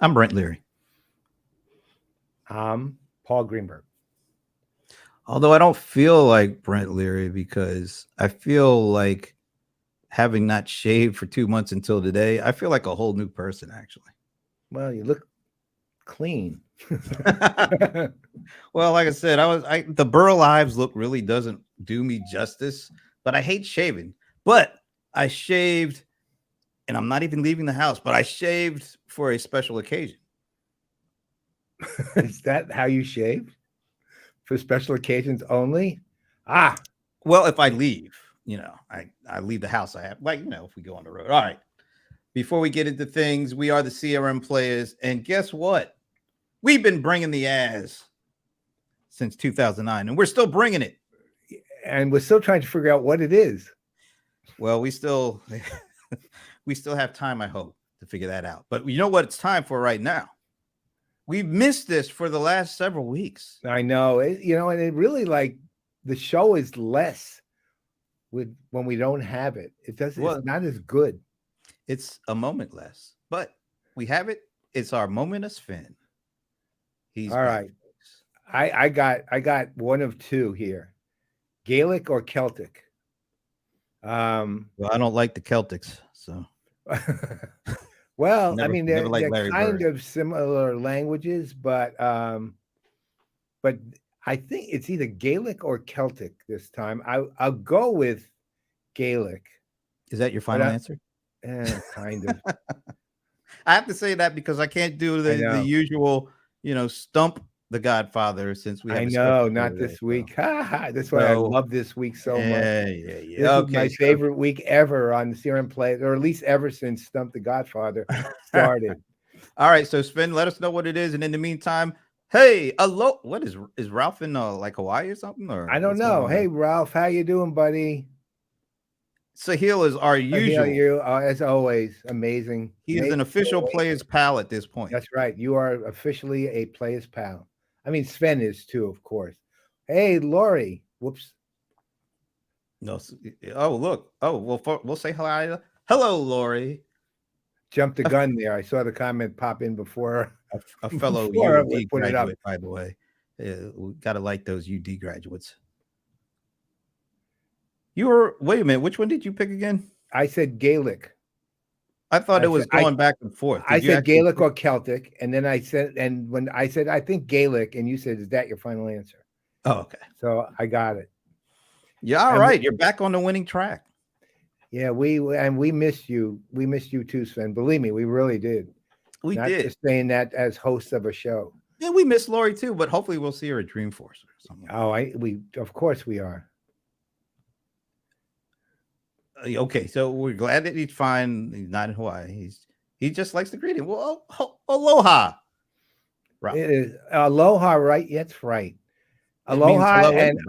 I'm Brent Leary. Paul Greenberg. Although I don't feel like Brent Leary because I feel like having not shaved for 2 months until today, I feel like a whole new person, actually. Well, you look clean. Well, like I said, the Burl Ives look really doesn't do me justice, but I hate shaving. But I shaved, and I'm not even leaving the house, but I shaved for a special occasion. Is that how you shave? For special occasions only? Well, if I leave, I leave the house. I have, if we go on the road. All right. Before we get into things, we are the CRM Playaz. And guess what? We've been bringing the ass since 2009, and we're still bringing it. And we're still trying to figure out what it is. Well, we still have time, I hope, to figure that out. But you know what it's time for right now? We've missed this for the last several weeks. I know. And it really, like, the show is less when we don't have it. It's not as good. It's a moment less, but we have it. It's our moment of Sven. He's all right. I got one of two here: Gaelic or Celtic. Well, I don't like the Celtics, so. Well, I mean, they're kind of similar languages, but I think it's either Gaelic or Celtic this time. I'll go with Gaelic. Is that your final answer? Kind of. I have to say that because I can't do the usual, stump the Godfather since we have I know, not this week. That's why I love this week so much. Yeah. This is my favorite week ever on the CRM Play, or at least ever since Stump the Godfather started. All right, so Sven, let us know what it is, and in the meantime, hey, what is Ralph in like Hawaii or something? Or I don't know. Hey, Ralph, how you doing, buddy? Sahil is our usual. You, as always, amazing. He is an official Playaz pal at this point. That's right. You are officially a Playaz pal. I mean, Sven is too, of course. Hey, Lori. Whoops. No. Oh, look. Oh, we'll say hello. Hello, Lori. Jumped the gun there. I saw the comment pop in before. A fellow UD graduate, by the way. We got to like those UD graduates. Wait a minute. Which one did you pick again? I said Gaelic. I thought it was going back and forth. I said Gaelic or Celtic, and then when I said I think Gaelic, and you said, "Is that your final answer?" Oh, okay. So I got it. Yeah, all right. You're back on the winning track. Yeah, we missed you. We missed you too, Sven. Believe me, we really did. We Not did. Just saying that as hosts of a show. Yeah, we miss Lori too, but hopefully we'll see her at Dreamforce or something. Oh, of course we are. Okay, so we're glad that he's fine. He's not in Hawaii. He just likes the greeting. Well, aloha. Right. It is aloha, right? That's right. Aloha and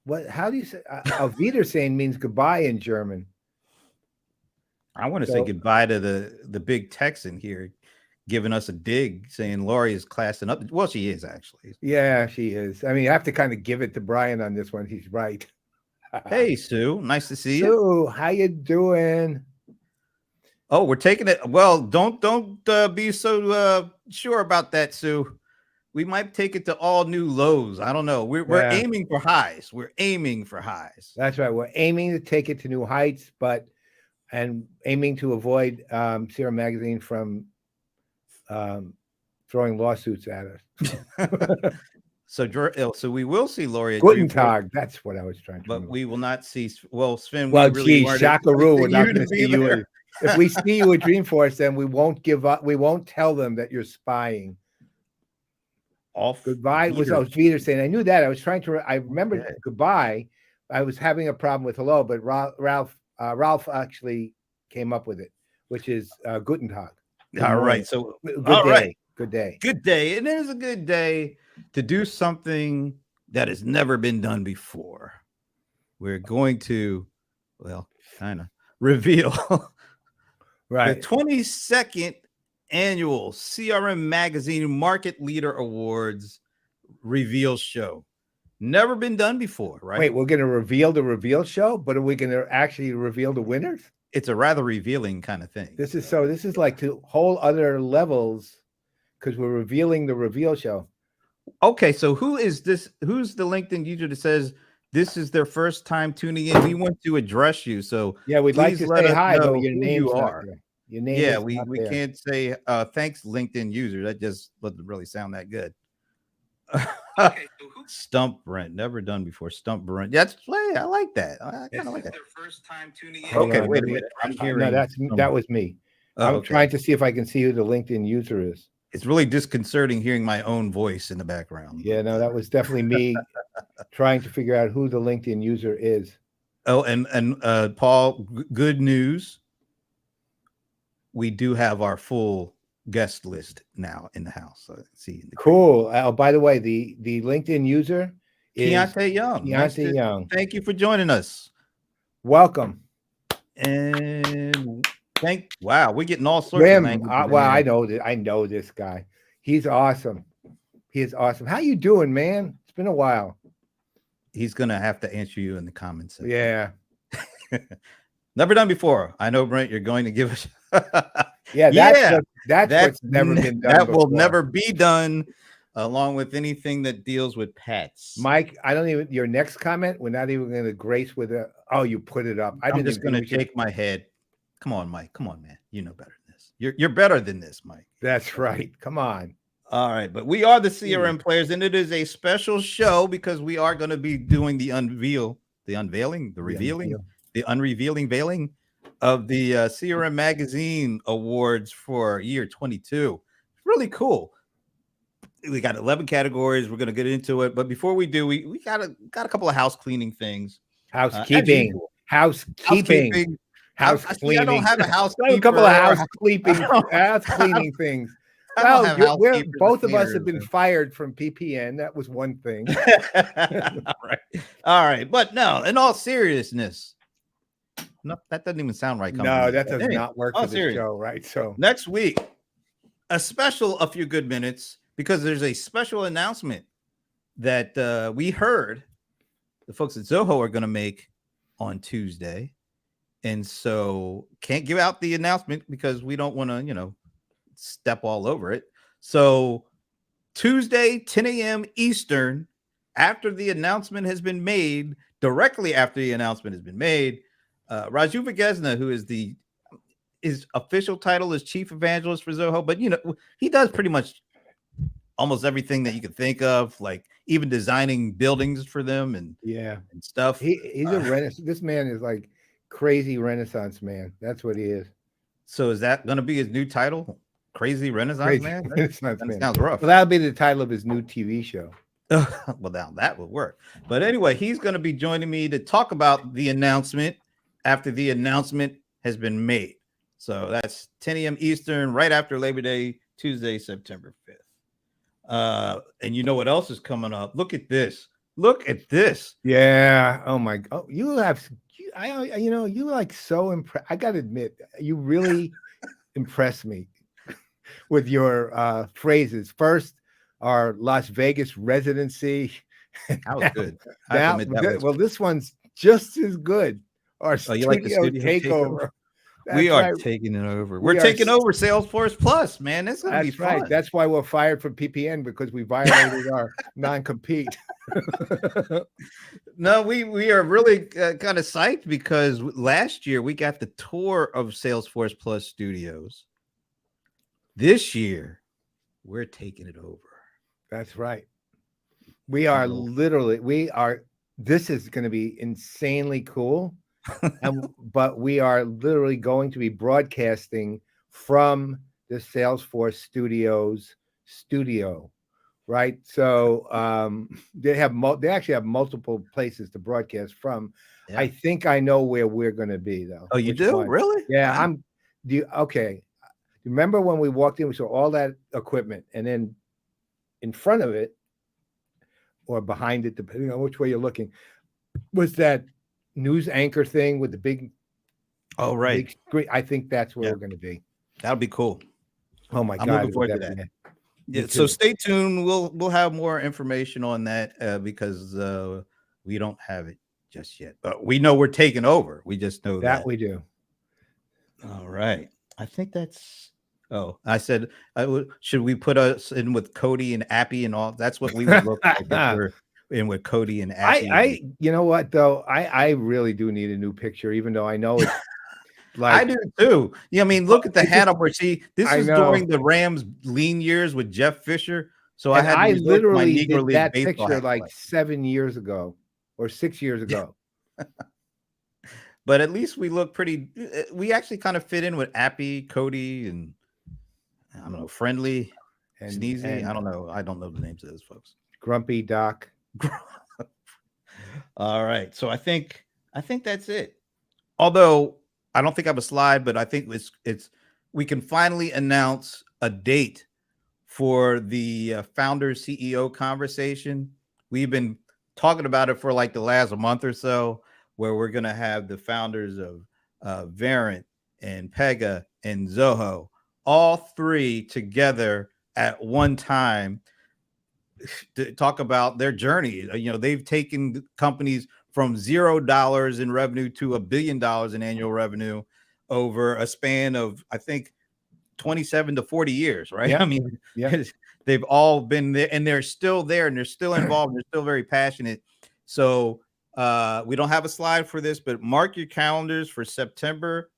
what? How do you say? Auf Wiedersehen means goodbye in German. I want to say goodbye to the big Texan here, giving us a dig, saying Lori is classing up. Well, she is actually. Yeah, she is. I mean, you have to kind of give it to Brian on this one. He's right. Hey, Sue. Nice to see you. Sue, how you doing? Oh, we're taking it. Well, don't be so sure about that, Sue. We might take it to all new lows. I don't know. We're aiming for highs. We're aiming for highs. That's right. We're aiming to take it to new heights, and aiming to avoid CRM Magazine from throwing lawsuits at us. So we will see Lori at Guten Tag. That's what I was trying to remember. We will not see. Well, Sven. Well, geez, Shakaru, we're not going to see you. If we see you at Dreamforce, then we won't give up. We won't tell them that you're spying. Goodbye was Auf Wiedersehen. I knew that. I was trying to. I remembered goodbye. I was having a problem with hello, but Ralph actually came up with it, which is Guten Tag. All right. So good day. Right. Good day. Good day. And it is a good day to do something that has never been done before. We're going to, kind of reveal the 22nd annual CRM Magazine Market Leader Awards reveal show. Never been done before, right? Wait, we're going to reveal the reveal show, but are we going to actually reveal the winners? it's a rather revealing kind of thing. This is like to whole other levels because we're revealing the reveal show. Okay, so who is this? Who's the LinkedIn user that says this is their first time tuning in? We want to address you, so Yeah, we'd like please to let say us hi, but know your who name's you not are. there. Your name Yeah, is not we there. can't say thanks LinkedIn user. That just doesn't really sound that good. Okay, so who Stump Brent, never done before. Stump Brent. That's play. I like that. I kind of like that. their first time tuning in? Hold Okay, on, wait a let me- minute. I'm No, hearing. that was me. I'm okay. trying to see if I can see who the LinkedIn user is. It's really disconcerting hearing my own voice in the background. Yeah, no, that was definitely me trying to figure out who the LinkedIn user is. Oh, and Paul, good news. We do have our full guest list now in the house. So see, Cool. Oh, by the way, the LinkedIn user is Keontae Young. Keontae Young. Thank you for joining us. Welcome. And wow, we're getting all sorts of Rim. languages. Well, I know this guy. He's awesome. He is awesome. How you doing, man? It's been a while. He's gonna have to answer you in the comments section. Yeah. Never done before. I know, Brent, you're going to give us Yeah, that's what's never been done. That will before. never be done, along with anything that deals with pets. Mike, I don't even your next comment, we're not even gonna grace with a you put it up. I'm just gonna shake my head. Come on, Mike. Come on, man. You know better than this. You're better than this, Mike. That's right. Come on. All right, but we are the CRM players, and it is a special show because we are going to be doing the unveiling, the unrevealing veiling of the CRM Magazine Awards for year 22. Really cool. We got 11 categories. We're going to get into it, but before we do, we got a couple of house cleaning things. Housekeeping. Housekeeping. House cleaning. I don't have a housekeeper. A couple of house cleaning things. Well, both of us have been fired from PPN. That was one thing. All right. But no, in all seriousness, no, that doesn't even sound right. No, that does not work for the show, right? So next week, a few good minutes, because there's a special announcement that we heard the folks at Zoho are going to make on Tuesday. And so can't give out the announcement because we don't want to, step all over it. So Tuesday, 10 a.m. Eastern, after the announcement has been made, directly after the announcement has been made, Raju Vagesna, who is his official title is Chief Evangelist for Zoho, but he does pretty much almost everything that you could think of, like even designing buildings for them and stuff. He's a renaissance. This man is like crazy Renaissance man. That's what he is. So is that going to be his new title? Crazy Renaissance Man? Renaissance man. Sounds rough. Well, that'll be the title of his new TV show. Well, now that would work. But anyway, he's going to be joining me to talk about the announcement after the announcement has been made. So that's 10 a.m. Eastern, right after Labor Day, Tuesday, September 5th. And you know what else is coming up? Look at this. Look at this. Yeah. Oh my God. Oh, you like so impressed. I got to admit, you really impressed me with your phrases. First, our Las Vegas residency. That was good. Well, this one's just as good. Our you like the studio takeover? We are taking it over. We're taking over Salesforce Plus, man. It's gonna be fun. Right. That's why we're fired from PPN, because we violated our non-compete. No, we are really kind of psyched because last year we got the tour of Salesforce Plus Studios. This year, we're taking it over. That's right. This is going to be insanely cool. But we are literally going to be broadcasting from the Salesforce Studios studio, right? So they actually have multiple places to broadcast from. Yeah. I think I know where we're going to be, though. Oh, you do? One. Really? Yeah. Wow. Okay. Remember when we walked in, we saw all that equipment, and then in front of it or behind it, depending on which way you're looking, was that news anchor thing with the big. Oh, right. Big screen. I think that's where we're going to be. That'll be cool. Oh my God. I'm looking forward to that. Yeah. So stay tuned. We'll have more information on that because we don't have it just yet, but we know we're taking over. We just know that we do. All right. I think that's. Oh, I said, should we put us in with Cody and Appy and all? That's what we would look like if we're in with Cody and Appy. you know what though? I really do need a new picture, even though I know it's I like do too. Yeah, I mean, look at the it's hat just, up. Where see, this I is know. during the Rams' lean years with Jeff Fisher. So I And had to I resort to my literally Negro did League that baseball picture hat like collection. 7 years ago or 6 years ago. But at least we look pretty. We actually kind of fit in with Appy, Cody, and I don't know, Friendly, Sneezy. I don't know. I don't know the names of those folks. Grumpy Doc. All right. So I think that's it. Although I don't think I have a slide, but I think it's we can finally announce a date for the founder CEO conversation. We've been talking about it for like the last month or so, where we're going to have the founders of Verint and Pega and Zoho, all three together at one time to talk about their journey. You know, they've taken companies from $0 in revenue to $1 billion in annual revenue over a span of, I think, 27 to 40 years, right? Yeah. I mean, Yeah. they've all been there and they're still there and they're still involved. And they're still very passionate. So we don't have a slide for this, but mark your calendars for September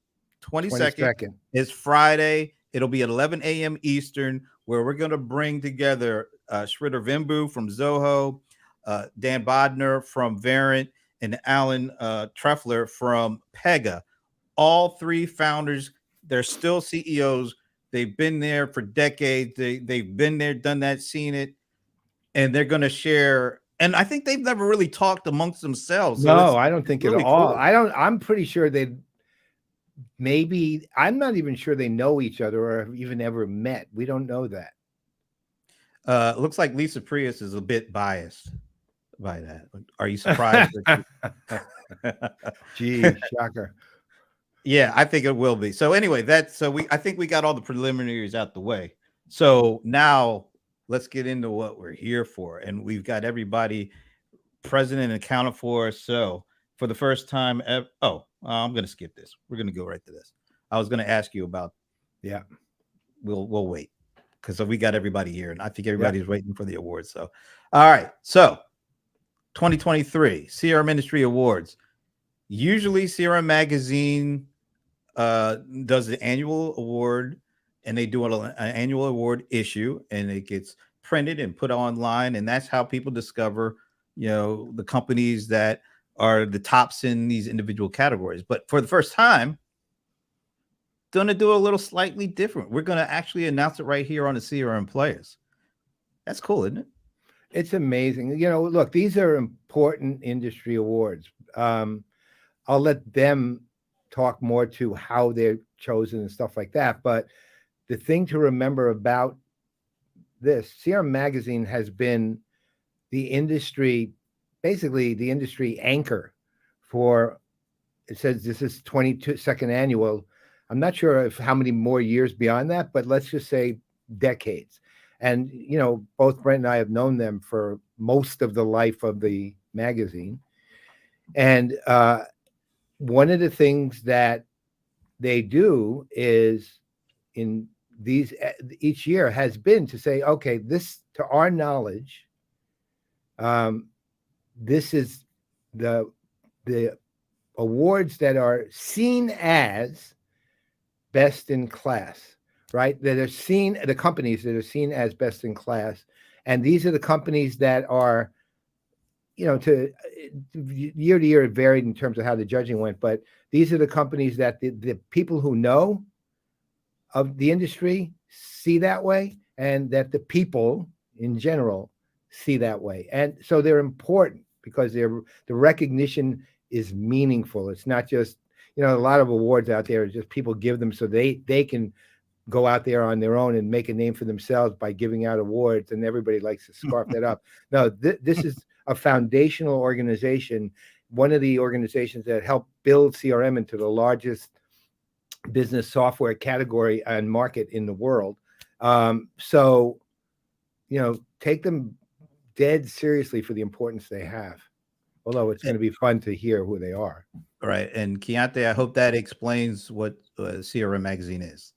22nd. It's Friday. It'll be at 11 a.m. Eastern, where we're going to bring together Shritter Vimbu from Zoho, Dan Bodner from Verint, and Alan Treffler from Pega. All three founders, they're still CEOs. They've been there for decades. They've been there, done that, seen it, and they're going to share. And I think they've never really talked amongst themselves. So No, I don't think really at all. cool. I'm pretty sure I'm not even sure they know each other or have even ever met. We don't know that. Looks like Lisa Prius is a bit biased by that. Are you surprised? Gee, shocker. Yeah, I think it will be. So anyway, I think we got all the preliminaries out the way. So now let's get into what we're here for. And we've got everybody present and accounted for. So for the first time I'm going to skip this. We're going to go right to this. I was going to ask you about, we'll wait because we got everybody here and I think everybody's waiting for the awards. So, all right. So 2023 CRM Industry Awards. Usually CRM Magazine does the annual award and they do an annual award issue and it gets printed and put online. And that's how people discover, the companies that are the tops in these individual categories. But for the first time, going to do a little slightly different. We're going to actually announce it right here on the CRM Playaz. That's cool, isn't it? It's amazing. Look, these are important industry awards. I'll let them talk more to how they're chosen and stuff like that. But the thing to remember about this, CRM Magazine has been the industry, basically the industry anchor for, it says this is 22nd annual. I'm not sure how many more years beyond that, but let's just say decades. And, both Brent and I have known them for most of the life of the magazine. And one of the things that they do is in these each year has been to say, okay, this, to our knowledge, this is the awards that are seen as best in class, right? That are seen, the companies that are seen as best in class. And these are the companies that are, to year to year, it varied in terms of how the judging went, but these are the companies that the people who know of the industry see that way, and that the people in general see that way. And so they're important because the recognition is meaningful. It's not just, a lot of awards out there is just people give them so they can go out there on their own and make a name for themselves by giving out awards, and everybody likes to scarf that up. No, this is a foundational organization, one of the organizations that helped build CRM into the largest business software category and market in the world. So, take them dead seriously for the importance they have. Although it's going to be fun to hear who they are. Right. And Keontae, I hope that explains what CRM magazine is,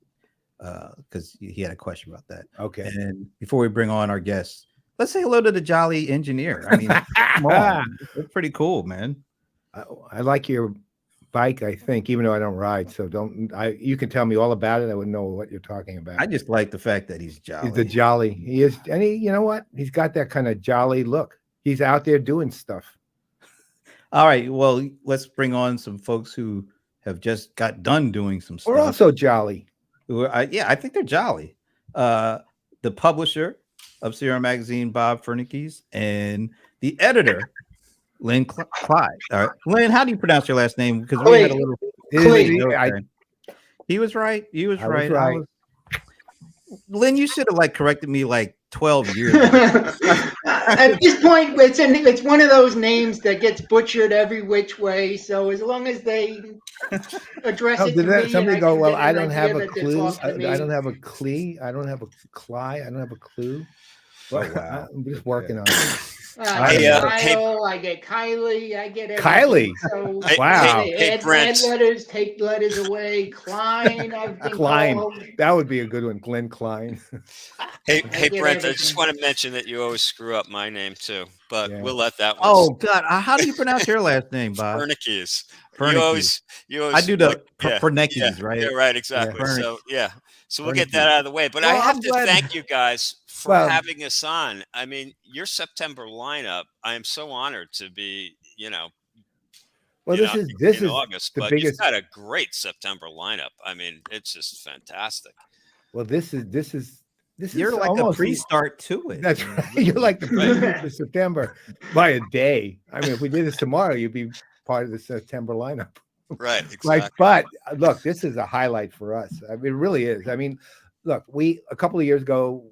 because he had a question about that. Okay. And before we bring on our guests, let's say hello to the Jolly Engineer. I mean, come on, it's pretty cool, man. I like your bike, I think, even though I don't ride. So you can tell me all about it. I would know what you're talking about. I just like the fact that he's jolly. He's the jolly. He is. And you know what? He's got that kind of jolly look. He's out there doing stuff. All right. Well, let's bring on some folks who have just got done doing some stuff. We're also jolly. I think they're jolly. The publisher of CRM Magazine, Bob Fernekees, and the editor, Len Klie. All right. Len, how do you pronounce your last name? Because we had a little. He was right. He was right. Len, you should have corrected me 12 years ago. At this point, it's one of those names that gets butchered every which way. So as long as they address it to me, somebody go, well, I don't have a that clue. I don't have a Klie. I don't have a Klie. I don't have a clue. Oh, wow. I'm just working on it. I get Kyle, I get Kylie, I get everything. Kylie. So Wow. Add letters, take letters away. Klein, I've been Klein. called. That would be a good one. Glenn Klein. Hey, get Brent, I everything. just want to mention that you always screw up my name too, but Yeah. we'll let that one. Oh God, how do you pronounce your last name, Bob? Fernekees. Fernekees. You always. I do the yeah, Fernekees, right? Yeah, right, exactly. Yeah. So so we'll get that out of the way. But Well, I have I'm to glad- thank you guys for Well- having us on. I mean, your September lineup. I am so honored to be. Well, this is August, the but biggest. you've got a great September lineup. I mean, it's just fantastic. Well, this is. You're like almost a pre-start to it. That's right. You're like the president of September by a day. I mean, if we did this tomorrow, you'd be part of the September lineup. Right. Exactly. But look, this is a highlight for us. I mean, it really is. I mean, look, a couple of years ago,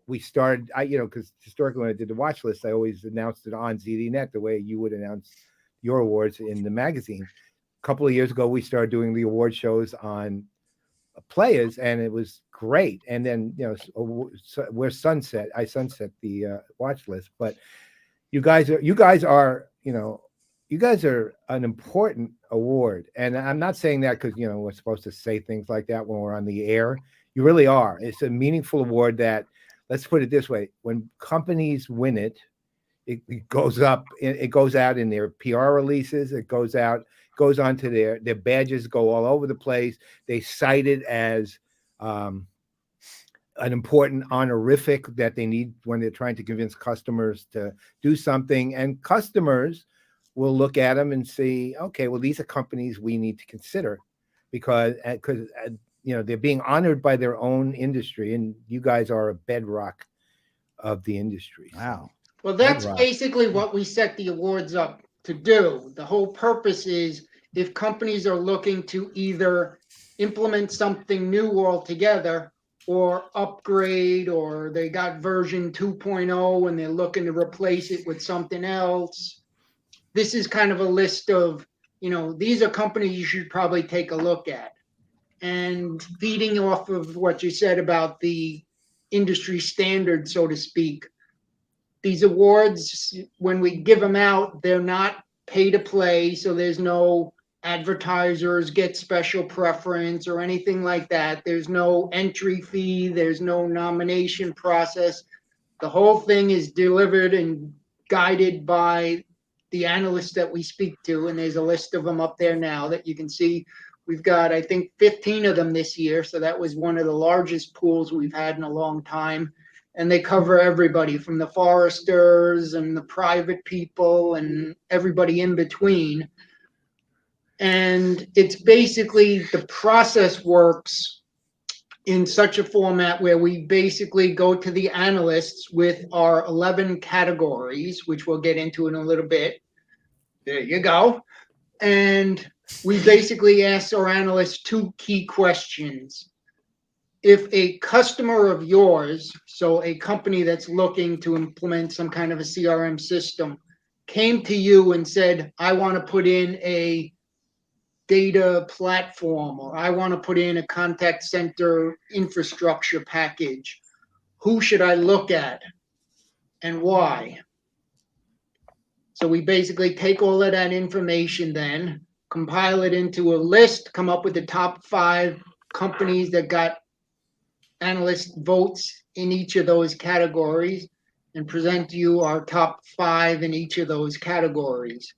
we started, because historically when I did the watch list, I always announced it on ZDNet the way you would announce your awards in the magazine. A couple of years ago, we started doing the award shows on Playaz, and it was great. And then, I sunset the watch list, but you guys are an important award. And I'm not saying that because, we're supposed to say things like that when we're on the air. You really are. It's a meaningful award that, let's put it this way, when companies win it, it goes up, it goes out in their PR releases, it goes on to their badges, go all over the place. They cite it as an important honorific that they need when they're trying to convince customers to do something. And customers will look at them and see, okay, well, these are companies we need to consider because they're being honored by their own industry, and you guys are a bedrock of the industry. Wow. Well, that's Right. basically what we set the awards up to do. The whole purpose is if companies are looking to either implement something new altogether or upgrade, or they got version 2.0 and they're looking to replace it with something else. This is kind of a list of, these are companies you should probably take a look at. And feeding off of what you said about the industry standard, so to speak, these awards, when we give them out, they're not pay to play. So there's no advertisers get special preference or anything like that. There's no entry fee. There's no nomination process. The whole thing is delivered and guided by the analysts that we speak to. And there's a list of them up there now that you can see. We've got, I think, 15 of them this year. So that was one of the largest pools we've had in a long time. And they cover everybody from the foresters and the private people and everybody in between. And it's basically the process works in such a format where we basically go to the analysts with our 11 categories, which we'll get into in a little bit. There you go. And we basically ask our analysts two key questions. If a customer of yours, so a company that's looking to implement some kind of a CRM system, came to you and said, I want to put in a data platform, or I want to put in a contact center infrastructure package, who should I look at and why? So we basically take all of that information then, compile it into a list, come up with the top 5 companies that got analyst votes in each of those categories, and present to you our top 5 in each of those categories.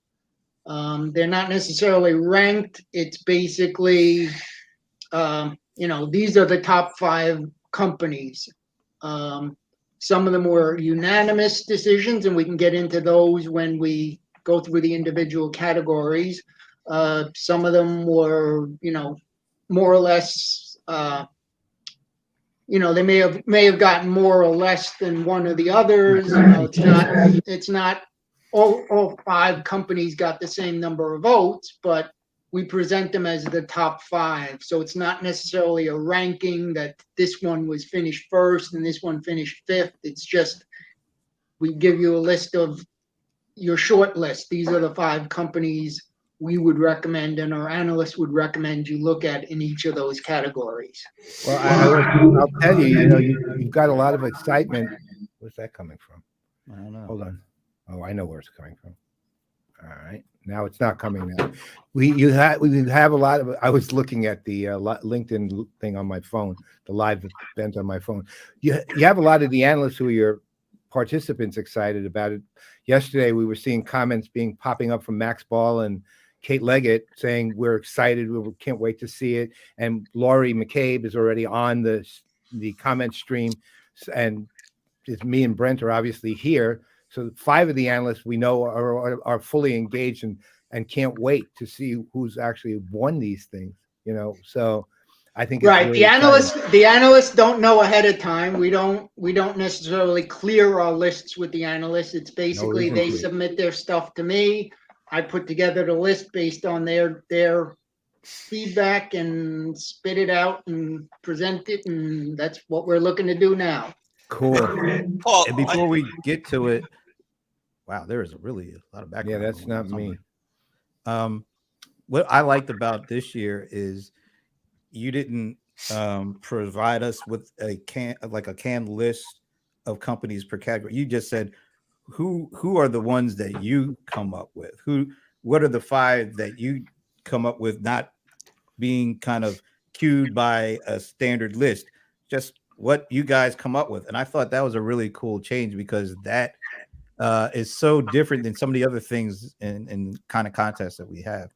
They're not necessarily ranked. It's basically, these are the top 5 companies. Some of them were unanimous decisions, and we can get into those when we go through the individual categories. Some of them were, more or less, they may have gotten more or less than one of the others. It's not all 5 companies got the same number of votes, but we present them as the top 5. So it's not necessarily a ranking that this one was finished first and this one finished 5th. It's just, we give you a list of your short list. These are the 5 companies we would recommend and our analysts would recommend you look at in each of those categories. Well, I'll tell you, you've got a lot of excitement. Where's that coming from? I don't know. Hold on. Oh, I know where it's coming from. All right. Now it's not coming now. We have a lot of. I was looking at the LinkedIn thing on my phone, the live event on my phone. You have a lot of the analysts who are your participants excited about it. Yesterday, we were seeing comments popping up from Max Ball and Kate Leggett saying we're excited, we can't wait to see it. And Laurie McCabe is already on the comment stream, and it's me and Brent are obviously here. So 5 of the analysts we know are fully engaged and can't wait to see who's actually won these things. So I think it's Right. really The analysts don't know ahead of time. We don't necessarily clear our lists with the analysts. It's basically they submit their stuff to me. I put together the list based on their feedback and spit it out and present it, and that's what we're looking to do now. Cool. Paul, And before we get to it, wow, there is really a lot of background. Yeah, that's not me. What I liked about this year is you didn't provide us with a canned list of companies per category. You just said who are the ones that you come up with? What are the 5 that you come up with, not being kind of cued by a standard list, just what you guys come up with. And I thought that was a really cool change, because that is so different than some of the other things in kind of contests that we have.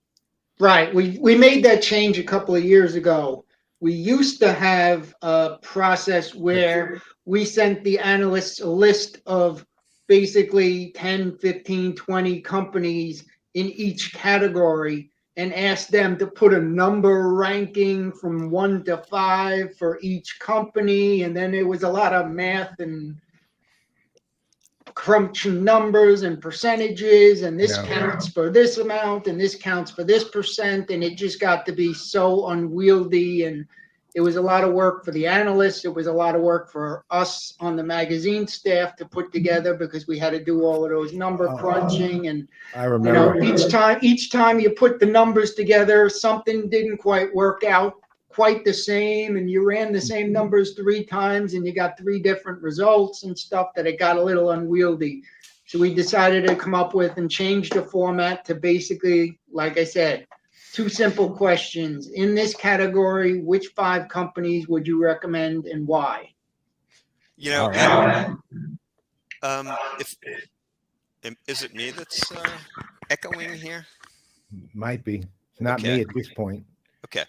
Right. We made that change a couple of years ago. We used to have a process where we sent the analysts a list of basically 10, 15, 20 companies in each category and asked them to put a number ranking from 1 to 5 for each company. And then there was a lot of math and crunching numbers and percentages, and this counts for this amount and this counts for this percent, and it just got to be so unwieldy, and it was a lot of work for the analysts. It was a lot of work for us on the magazine staff to put together, because we had to do all of those number crunching, and I remember each time you put the numbers together, something didn't quite work out quite the same, and you ran the same numbers 3 times and you got 3 different results and stuff, that it got a little unwieldy. So we decided to come up with and change the format to basically, like I said, 2 simple questions. In this category, which 5 companies would you recommend and why? Is it me that's echoing here? Might be. It's not me at this point. Okay.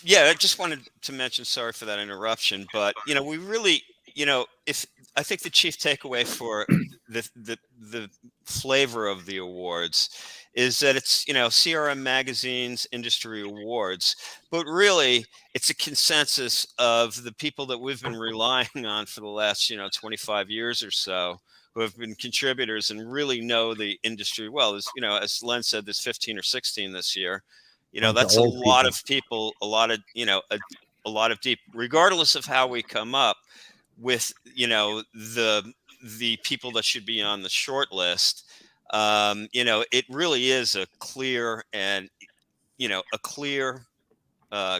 I just wanted to mention, sorry for that interruption, but we really, if I think the chief takeaway for the flavor of the awards is that it's CRM Magazine's industry awards, but really it's a consensus of the people that we've been relying on for the last 25 years or so, who have been contributors and really know the industry well. As Len said, there's 15 or 16 this year. That's a lot of people, a lot of deep, regardless of how we come up with, the people that should be on the short list. It really is a clear and,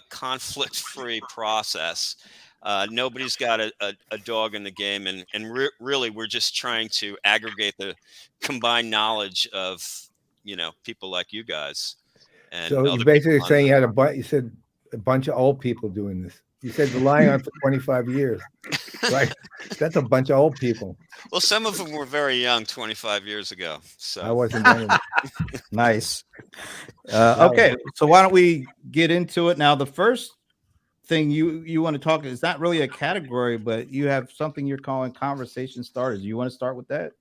conflict-free process. Nobody's got a dog in the game, and really we're just trying to aggregate the combined knowledge of people like you guys and So you're other people basically on saying the. you said a bunch of old people doing this. You said relying on for 25 years, right? That's a bunch of old people. Well, some of them were very young 25 years ago. I So wasn't then. Nice. That Okay, so why don't we get into it now? The first thing you want to talk is not really a category, but you have something you're calling conversation starters. You want to start with that?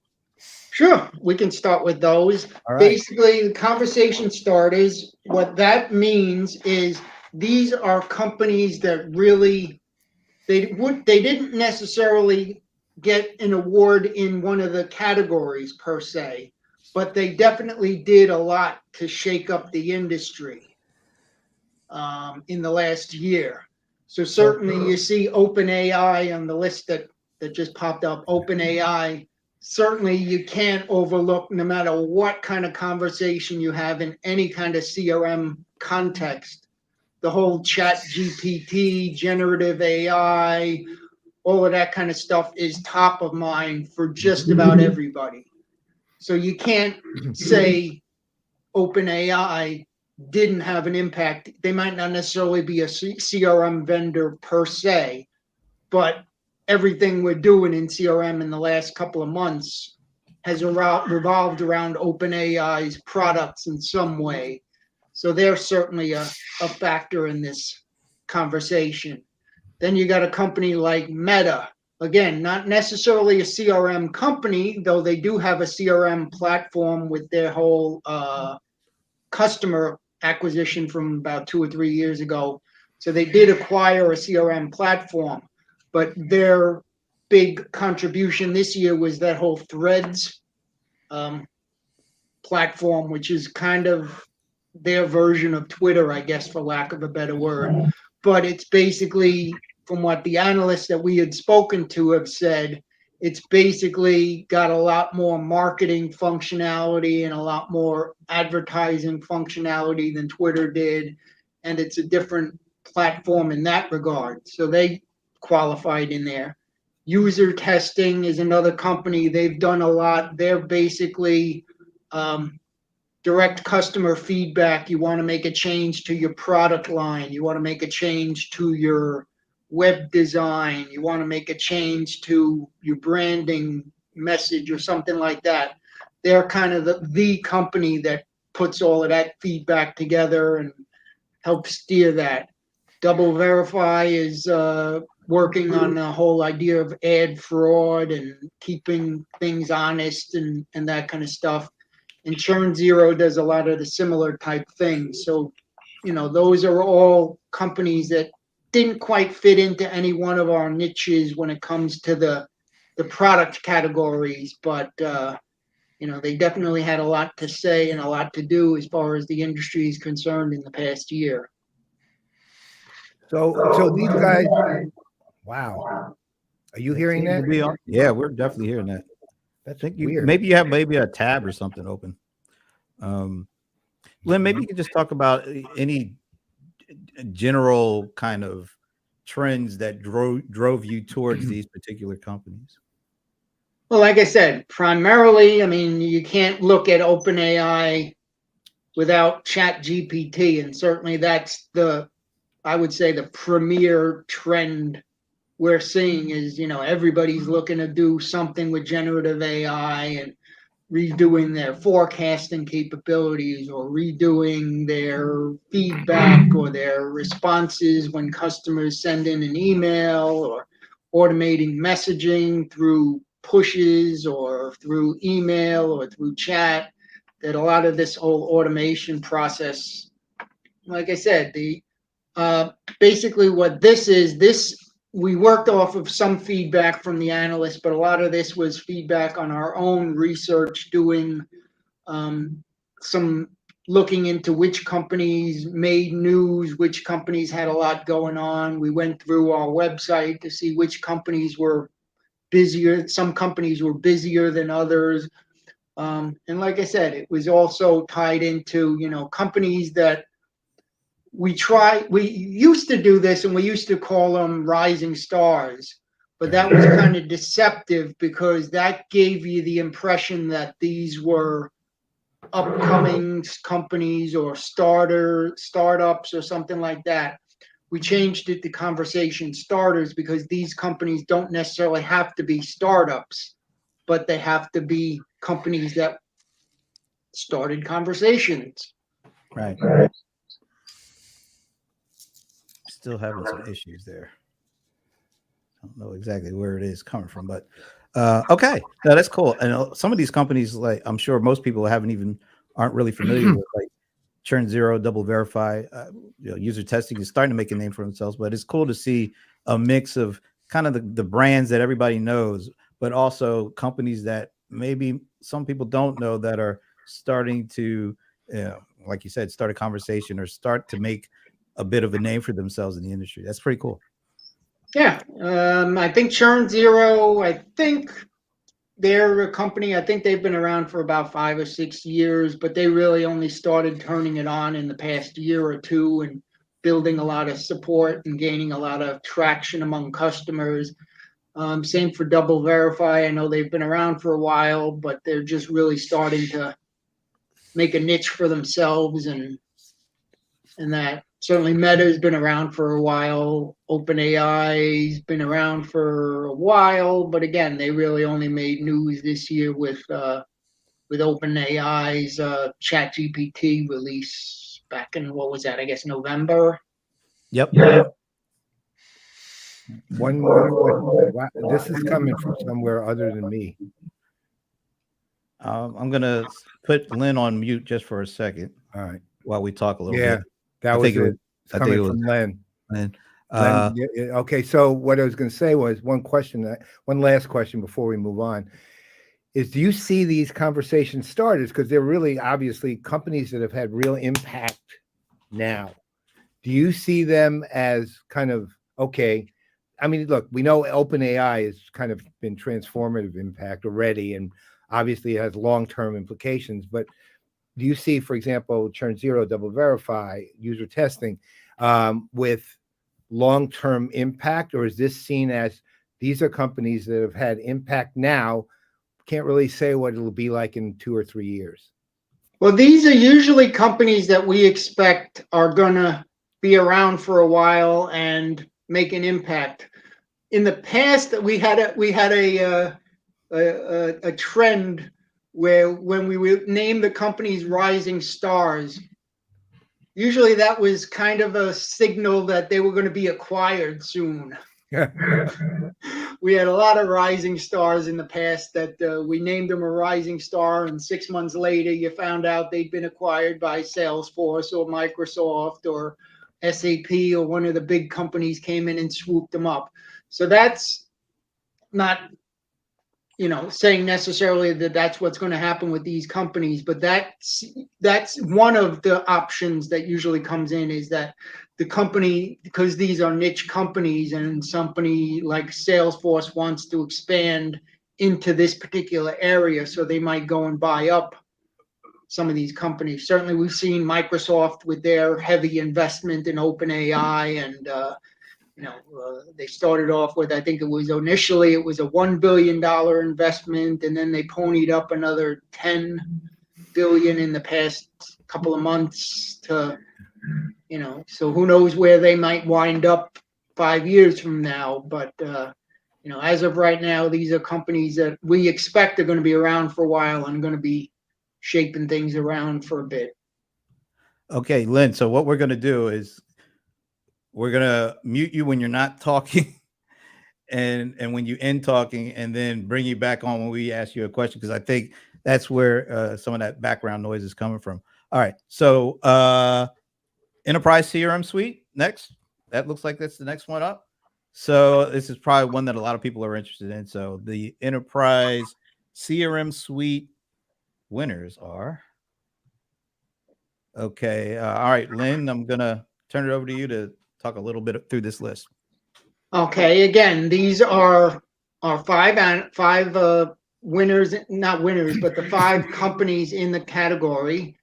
Sure, we can start with those. All right. Basically, the conversation starters, what that means is these are companies that really they didn't necessarily get an award in one of the categories per se, but they definitely did a lot to shake up the industry in the last year. So certainly you see OpenAI on the list that just popped up. OpenAI, certainly you can't overlook, no matter what kind of conversation you have in any kind of CRM context, the whole chat GPT, generative AI, all of that kind of stuff is top of mind for just about everybody. So you can't say OpenAI didn't have an impact. They might not necessarily be a CRM vendor per se, but everything we're doing in CRM in the last couple of months has revolved around OpenAI's products in some way. So they're certainly a factor in this conversation. Then you got a company like Meta. Again, not necessarily a CRM company, though they do have a CRM platform with their whole customer acquisition from about 2 or 3 years ago. So they did acquire a CRM platform, but their big contribution this year was that whole Threads platform, which is kind of their version of Twitter, I guess, for lack of a better word. But it's basically, from what the analysts that we had spoken to have said, it's basically got a lot more marketing functionality and a lot more advertising functionality than Twitter did. And it's a different platform in that regard. So they qualified in there. User Testing is another company. They've done a lot. They're basically direct customer feedback. You want to make a change to your product line. You want to make a change to your web design. You want to make a change to your branding message or something like that. They're kind of the company that puts all of that feedback together and helps steer that. Double Verify is working on the whole idea of ad fraud and keeping things honest and that kind of stuff. And Churn Zero does a lot of the similar type things. So, those are all companies that didn't quite fit into any one of our niches when it comes to the product categories, but they definitely had a lot to say and a lot to do as far as the industry is concerned in the past year. So these guys, wow. Are you hearing that? Yeah, we're definitely hearing that. I think maybe you have a tab or something open. Len, maybe you could just talk about any general kind of trends that drove you towards these particular companies. Well, like I said, primarily, you can't look at OpenAI without Chat GPT, and certainly that's I would say the premier trend we're seeing is, everybody's looking to do something with generative AI and redoing their forecasting capabilities or redoing their feedback or their responses when customers send in an email, or automating messaging through pushes or through email or through chat. That a lot of this whole automation process, like I said, basically what this is, we worked off of some feedback from the analysts, but a lot of this was feedback on our own research, doing some looking into which companies made news, which companies had a lot going on. We went through our website to see which companies were busier. Some companies were busier than others. And like I said, it was also tied into, companies that we used to do this and we used to call them rising stars, but that was kind of deceptive because that gave you the impression that these were upcoming companies or startups or something like that. We changed it to conversation starters because these companies don't necessarily have to be startups, but they have to be companies that started conversations. Right. Still having some issues there. I don't know exactly where it is coming from, but okay, no, that's cool. And some of these companies, like I'm sure most people aren't really familiar with, like Churn Zero, Double Verify, user testing is starting to make a name for themselves. But it's cool to see a mix of kind of the brands that everybody knows, but also companies that maybe some people don't know that are starting to, like you said, start a conversation or start to make a bit of a name for themselves in the industry. That's pretty cool. Yeah, I think Churn Zero, I think they're a company, I think they've been around for about 5 or 6 years, but they really only started turning it on in the past year or two and building a lot of support and gaining a lot of traction among customers. Same for Double Verify. I know they've been around for a while, but they're just really starting to make a niche for themselves and that. Certainly Meta's been around for a while. OpenAI's been around for a while, but again, they really only made news this year with OpenAI's ChatGPT release back in, what was that? I guess November. Yep. One more question. Wow, this is coming from somewhere other than me. I'm gonna put Len on mute just for a second. All right. While we talk a little Yeah, bit. that was it. It's coming from Len. Len. Len, okay, so what I was going to say was one last question before we move on is, do you see these conversation starters, because they're really obviously companies that have had real impact now? Do you see them as kind of, okay, I mean, look, we know OpenAI has kind of been transformative impact already, and obviously it has long-term implications, but do you see, for example, Churn Zero, Double Verify, user testing with long-term impact, or is this seen as these are companies that have had impact now, can't really say what it'll be like in 2 or 3 years? Well, these are usually companies that we expect are going to be around for a while and make an impact. In the past, we had a trend where when we would name the companies rising stars, usually that was kind of a signal that they were going to be acquired soon. We had a lot of rising stars in the past that we named them a rising star, and 6 months later you found out they'd been acquired by Salesforce or Microsoft or SAP, or one of the big companies came in and swooped them up. So that's not saying necessarily that that's what's going to happen with these companies, but that's one of the options that usually comes in, is that the company, because these are niche companies and somebody like Salesforce wants to expand into this particular area, so they might go and buy up some of these companies. Certainly we've seen Microsoft with their heavy investment in OpenAI, and they started off with, I think initially it was a $1 billion investment, and then they ponied up another 10 billion in the past couple of months to, so who knows where they might wind up 5 years from now. But, as of right now, these are companies that we expect are going to be around for a while and going to be shaping things around for a bit. Okay, Len, so what we're going to do is we're going to mute you when you're not talking and when you end talking, and then bring you back on when we ask you a question, because I think that's where some of that background noise is coming from. All right, so Enterprise CRM Suite next. That looks like that's the next one up. So this is probably one that a lot of people are interested in. So the Enterprise CRM Suite winners are... Okay, all right, Len, I'm going to turn it over to you to talk a little bit through this list. Okay, again, these are five winners, not winners, but the 5 companies in the category.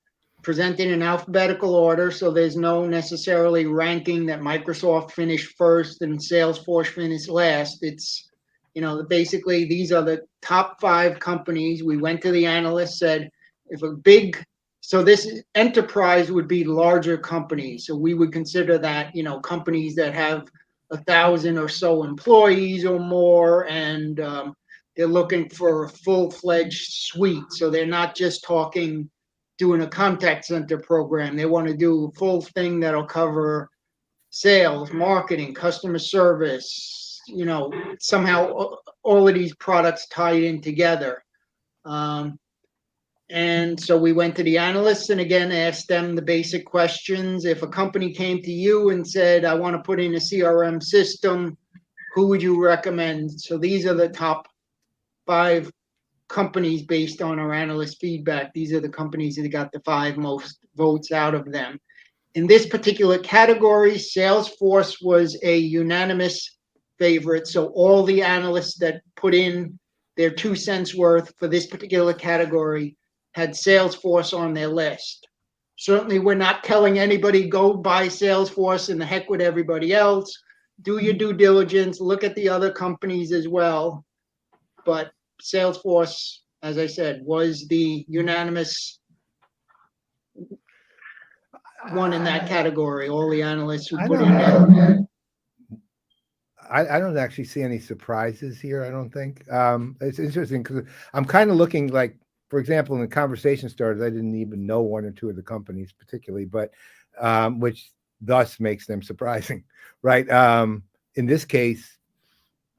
presented in alphabetical order, so there's no necessarily ranking that Microsoft finished first and Salesforce finished last. It's, basically these are the top 5 companies. We went to the analyst, said so this enterprise would be larger companies. So we would consider that, companies that have 1,000 or so employees or more, and they're looking for a full-fledged suite. So they're not just doing a contact center program. They want to do a full thing that'll cover sales, marketing, customer service, somehow all of these products tied in together. And so we went to the analysts and again asked them the basic questions. If a company came to you and said, I want to put in a CRM system, who would you recommend? So these are the top 5 companies based on our analyst feedback. These are the companies that got the 5 most votes out of them. In this particular category, Salesforce was a unanimous favorite. So all the analysts that put in their 2 cents worth for this particular category had Salesforce on their list. Certainly, we're not telling anybody go buy Salesforce and the heck with everybody else. Do your due diligence, look at the other companies as well. But Salesforce, as I said, was the unanimous one in that category. All the analysts who put in there. I don't actually see any surprises here. I don't think. It's interesting because I'm kind of looking like, for example, when the conversation started, I didn't even know 1 or 2 of the companies particularly, but which thus makes them surprising, right? In this case,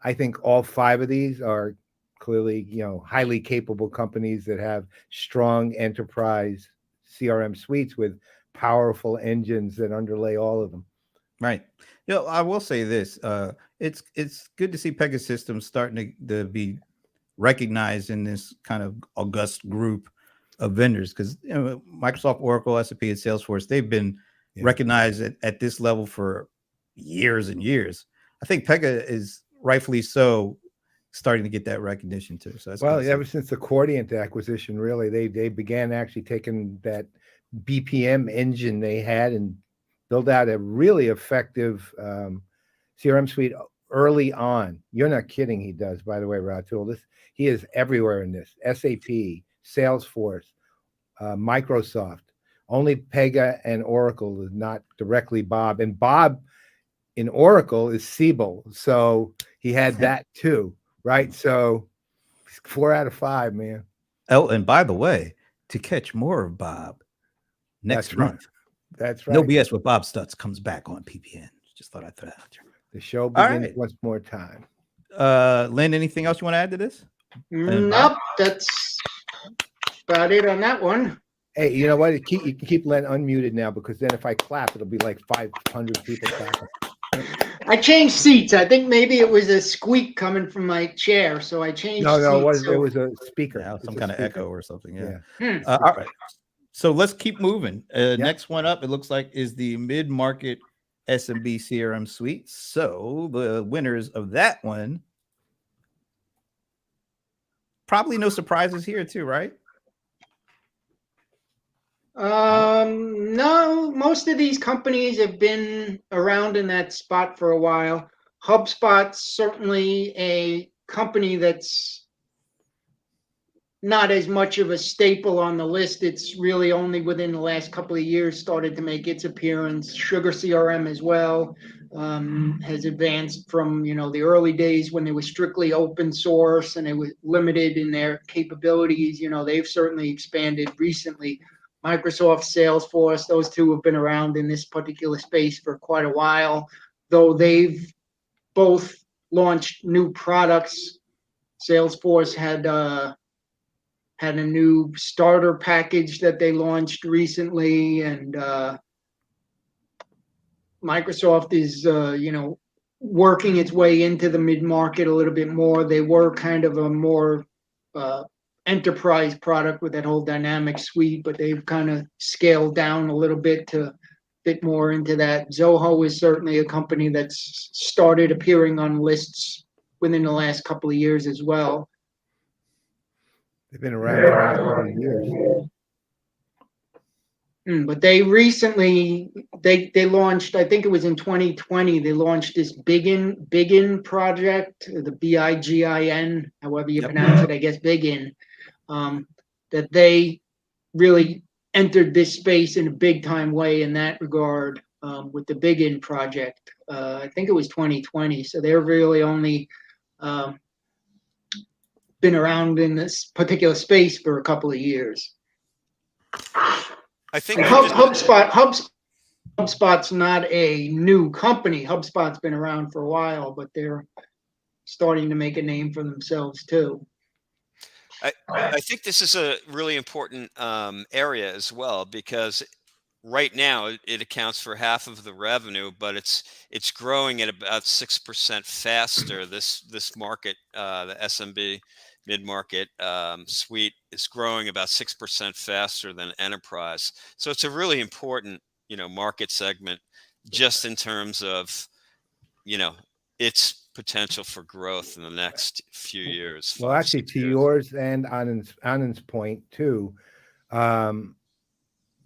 I think all 5 of these are clearly, highly capable companies that have strong enterprise CRM suites with powerful engines that underlay all of them. Right. I will say this. It's good to see Pegasystems starting to be recognized in this kind of august group of vendors, because Microsoft, Oracle, SAP, and Salesforce, they've been recognized at this level for years and years. I think Pega is rightfully so starting to get that recognition too. So that's ever since the Quadient acquisition, really, they began actually taking that BPM engine they had and build out a really effective CRM suite early on. You're not kidding. He does, by the way, Ratul. He is everywhere in this. SAP, Salesforce, Microsoft. Only Pega and Oracle is not directly Bob. And Bob in Oracle is Siebel. So he had that too, right? So 4 out of 5, man. Oh, and by the way, to catch more of Bob next month. That's right. No BS with Bob Stutz comes back on PPN. Just thought I'd throw that out there. The show begins once more time. Len, anything else you want to add to this? Nope, that's about it on that one. Hey, you know what? You can keep Len unmuted now, because then if I clap, it'll be like 500 people clapping. I changed seats. I think maybe it was a squeak coming from my chair, so I changed No, seats. it was a speaker. Yeah, some kind of echo or something. Yeah. Yeah. All right. So let's keep moving. Next one up, it looks like, is the mid-market SMB CRM suite. So the winners of that one, probably no surprises here too, right? No, most of these companies have been around in that spot for a while. HubSpot's certainly a company that's not as much of a staple on the list. It's really only within the last couple of years started to make its appearance. Sugar CRM as well has advanced from, the early days when they were strictly open source and it was limited in their capabilities. They've certainly expanded recently. Microsoft, Salesforce, those two have been around in this particular space for quite a while, though they've both launched new products. Salesforce had a new starter package that they launched recently, and Microsoft is, working its way into the mid-market a little bit more. They were kind of a more enterprise product with that whole dynamic suite, but they've kind of scaled down a little bit to fit more into that. Zoho is certainly a company that's started appearing on lists within the last couple of years as well. They've been around for 20 years. But they recently they launched, I think it was in 2020, they launched this Bigin project, the BIGIN, however you Yep. pronounce it, I guess Bigin, that they really entered this space in a big time way in that regard, with the Bigin project. I think it was 2020, so they're really only been around in this particular space for a couple of years. I think And HubSpot's not a new company. HubSpot's been around for a while, but they're starting to make a name for themselves too. I think this is a really important area as well, because right now it accounts for half of the revenue, but it's growing at about 6% faster. This market, the SMB mid-market suite, is growing about 6% faster than enterprise. So it's a really important, market segment, just in terms of, its potential for growth in the next few years. Well, actually, to yours and Anand's point too,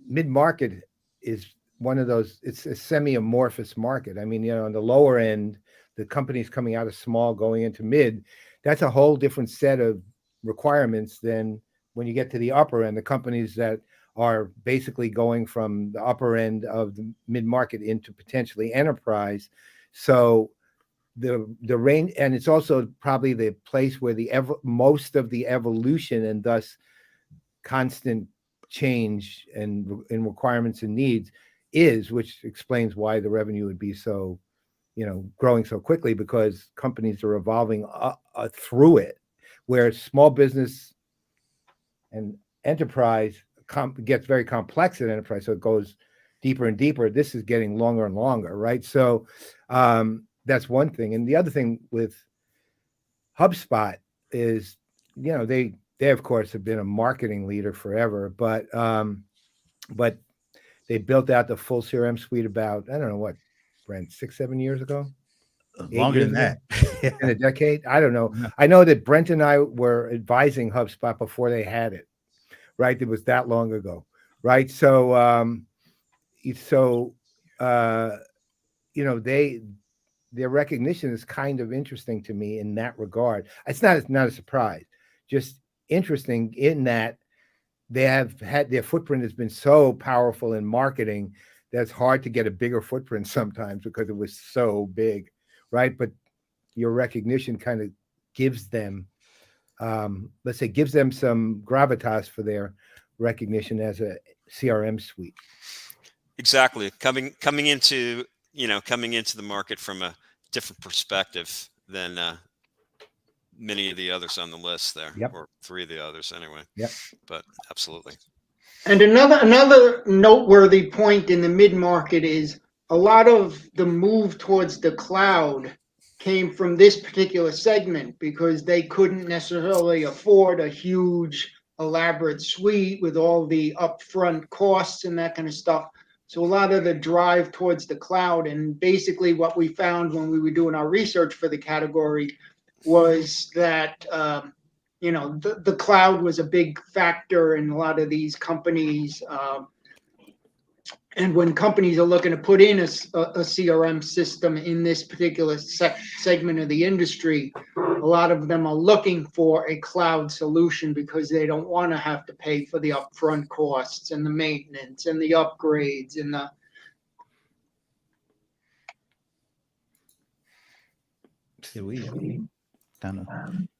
mid-market is one of those, it's a semi-amorphous market. I mean, on the lower end, the companies coming out of small going into mid, that's a whole different set of requirements than when you get to the upper end, the companies that are basically going from the upper end of the mid-market into potentially enterprise. So the range, and it's also probably the place where most of the evolution and thus constant change and in requirements and needs is, which explains why the revenue would be so, growing so quickly, because companies are evolving through it, where small business and enterprise gets very complex at enterprise, so it goes deeper and deeper. This is getting longer and longer, right? So that's one thing. And the other thing with HubSpot is, they of course have been a marketing leader forever, but they built out the full CRM suite about, I don't know what, Brent, 6-7 years ago? Longer than that. In a decade? I don't know. Yeah. I know that Brent and I were advising HubSpot before they had it, right? It was that long ago, right? So, their recognition is kind of interesting to me in that regard. It's not a surprise, just interesting in that they have had, their footprint has been so powerful in marketing that it's hard to get a bigger footprint sometimes because it was so big, right? But your recognition kind of gives them, let's say, gives them some gravitas for their recognition as a CRM suite. Exactly. Coming into the market from a different perspective than many of the others on the list there. Yep. Or three of the others anyway. Yep. But absolutely. And another noteworthy point in the mid-market is a lot of the move towards the cloud came from this particular segment because they couldn't necessarily afford a huge, elaborate suite with all the upfront costs and that kind of stuff. So a lot of the drive towards the cloud, and basically what we found when we were doing our research for the category was that the cloud was a big factor in a lot of these companies. And when companies are looking to put in a CRM system in this particular segment of the industry, a lot of them are looking for a cloud solution because they don't want to have to pay for the upfront costs and the maintenance and the upgrades and the.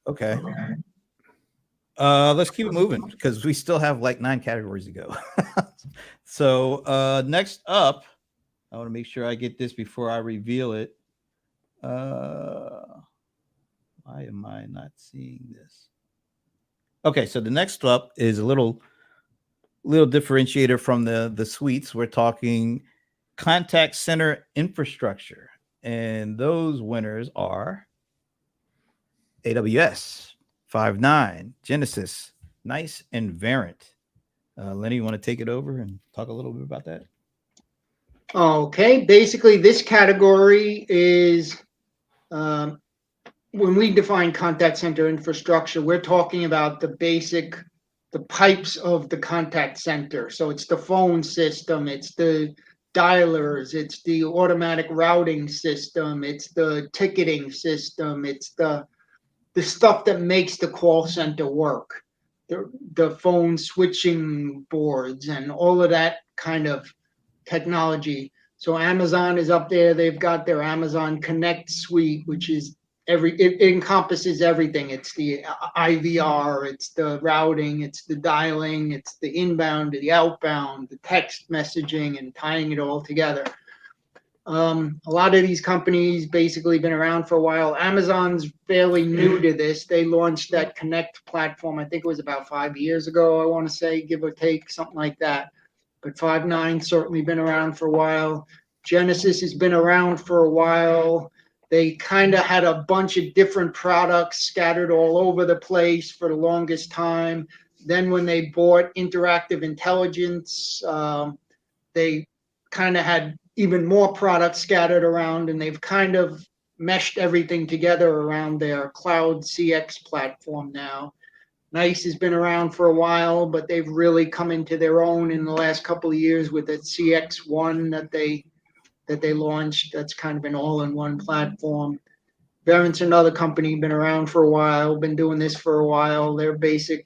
Okay. Let's keep it moving because we still have like 9 categories to go. So next up, I want to make sure I get this before I reveal it. Why am I not seeing this? Okay, so the next up is a little differentiator from the suites. We're talking contact center infrastructure, and those winners are AWS, Five9, Genesis, NICE, and Verint. Lenny, you want to take it over and talk a little bit about that? Okay, basically this category is when we define contact center infrastructure, we're talking about the basic pipes of the contact center. So it's the phone system, it's the dialers, it's the automatic routing system, it's the ticketing system, it's the stuff that makes the call center work. The phone switching boards and all of that kind of technology. So Amazon is up there. They've got their Amazon Connect suite, which is it encompasses everything. It's the IVR, it's the routing, it's the dialing, it's the inbound, the outbound, the text messaging, and tying it all together. A lot of these companies basically been around for a while. Amazon's fairly new to this. They launched that Connect platform, I think it was about 5 years ago, I want to say, give or take, something like that. But Five9 certainly been around for a while. Genesis has been around for a while. They kind of had a bunch of different products scattered all over the place for the longest time. Then when they bought Interactive Intelligence, they kind of had even more products scattered around, and they've kind of meshed everything together around their cloud CX platform now. NICE has been around for a while, but they've really come into their own in the last couple of years with the CX1 that they launched. That's kind of an all-in-one platform. Verint's another company, been around for a while, been doing this for a while. Their basic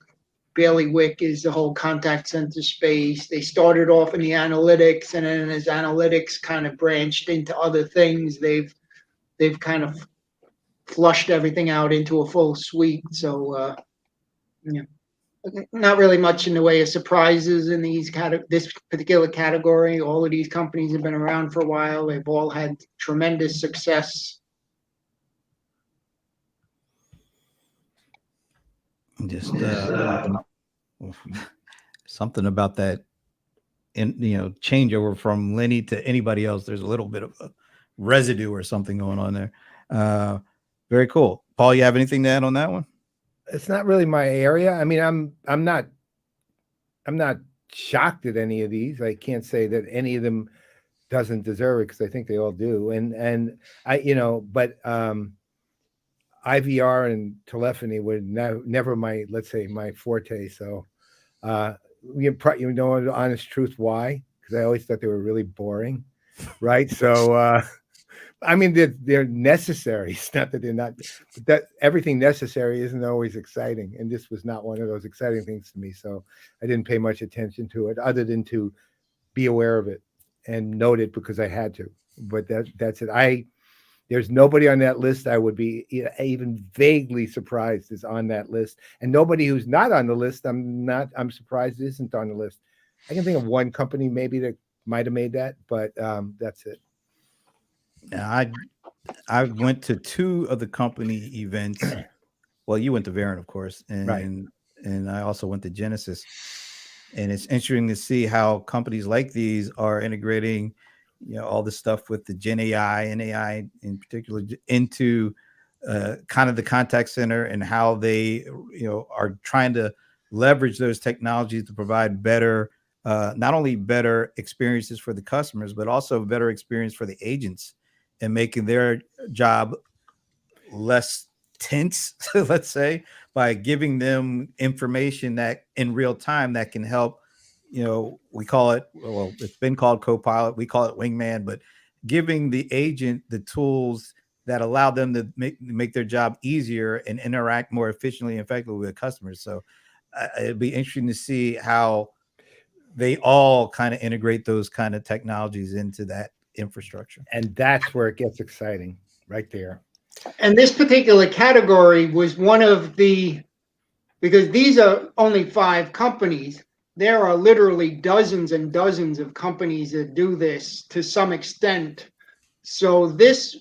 bailiwick is the whole contact center space. They started off in the analytics, and then as analytics kind of branched into other things, they've kind of flushed everything out into a full suite. So yeah, not really much in the way of surprises in this particular category. All of these companies have been around for a while. They've all had tremendous success. Just something about that, changeover from Lenny to anybody else. There's a little bit of a residue or something going on there. Very cool. Paul, you have anything to add on that one? It's not really my area. I mean, I'm not shocked at any of these. I can't say that any of them doesn't deserve it, because I think they all do. And I, but IVR and telephony were never my, let's say, my forte. So, the honest truth, why? Because I always thought they were really boring, right? So, I mean, they're necessary. It's not that they're not, but that everything necessary isn't always exciting. And this was not one of those exciting things to me. So I didn't pay much attention to it, other than to be aware of it and note it because I had to. But that's it. There's nobody on that list I would be even vaguely surprised is on that list. And nobody who's not on the list, I'm surprised isn't on the list. I can think of one company maybe that might have made that, but that's it. I went to 2 of the company events. Well, you went to Verint, of course, and right. And I also went to Genesis. And it's interesting to see how companies like these are integrating, all this stuff with the Gen AI and AI in particular into kind of the contact center, and how they, are trying to leverage those technologies to provide better, not only better experiences for the customers, but also better experience for the agents, and making their job less tense, let's say, by giving them information that in real time that can help. We call it, well, it's been called Copilot, we call it Wingman, but giving the agent the tools that allow them to make their job easier and interact more efficiently and effectively with customers. So it'd be interesting to see how they all kind of integrate those kind of technologies into that infrastructure. And that's where it gets exciting, right there. And this particular category was one of the, because these are only 5 companies, there are literally dozens and dozens of companies that do this to some extent. So this,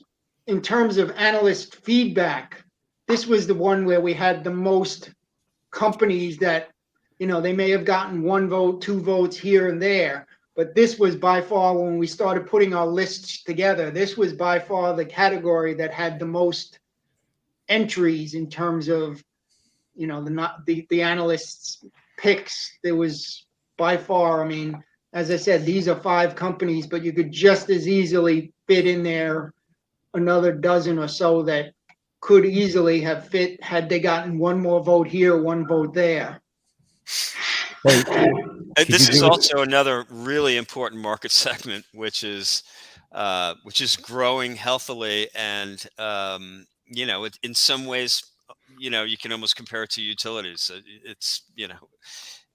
in terms of analyst feedback, this was the one where we had the most companies that, they may have gotten 1 vote, 2 votes here and there, but this was by far, when we started putting our lists together, this was by far the category that had the most entries in terms of, the analysts' picks. There was by far, as I said, these are 5 companies, but you could just as easily fit in there another dozen or so that could easily have fit had they gotten 1 more vote here, 1 vote there. Hey, This you is give us- also another really important market segment, which is growing healthily, and in some ways, you can almost compare it to utilities. It's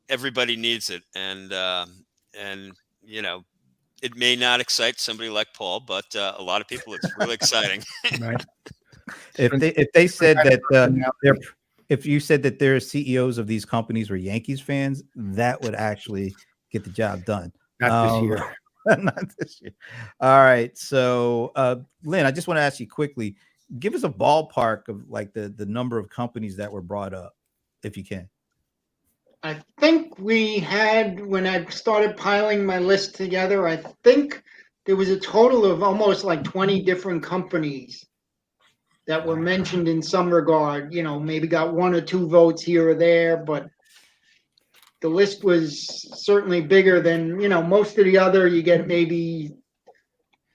everybody needs it, and it may not excite somebody like Paul, but a lot of people, it's really exciting. right? If they said that Now, if you said that their CEOs of these companies were Yankees fans, that would actually get the job done. not this year. Not this year. All right. So, Len, I just want to ask you quickly, give us a ballpark of like the number of companies that were brought up, if you can. I think we had, when I started piling my list together, I think there was a total of almost like 20 different companies that were mentioned in some regard, maybe got one or two votes here or there, but the list was certainly bigger than, most of the other, you get maybe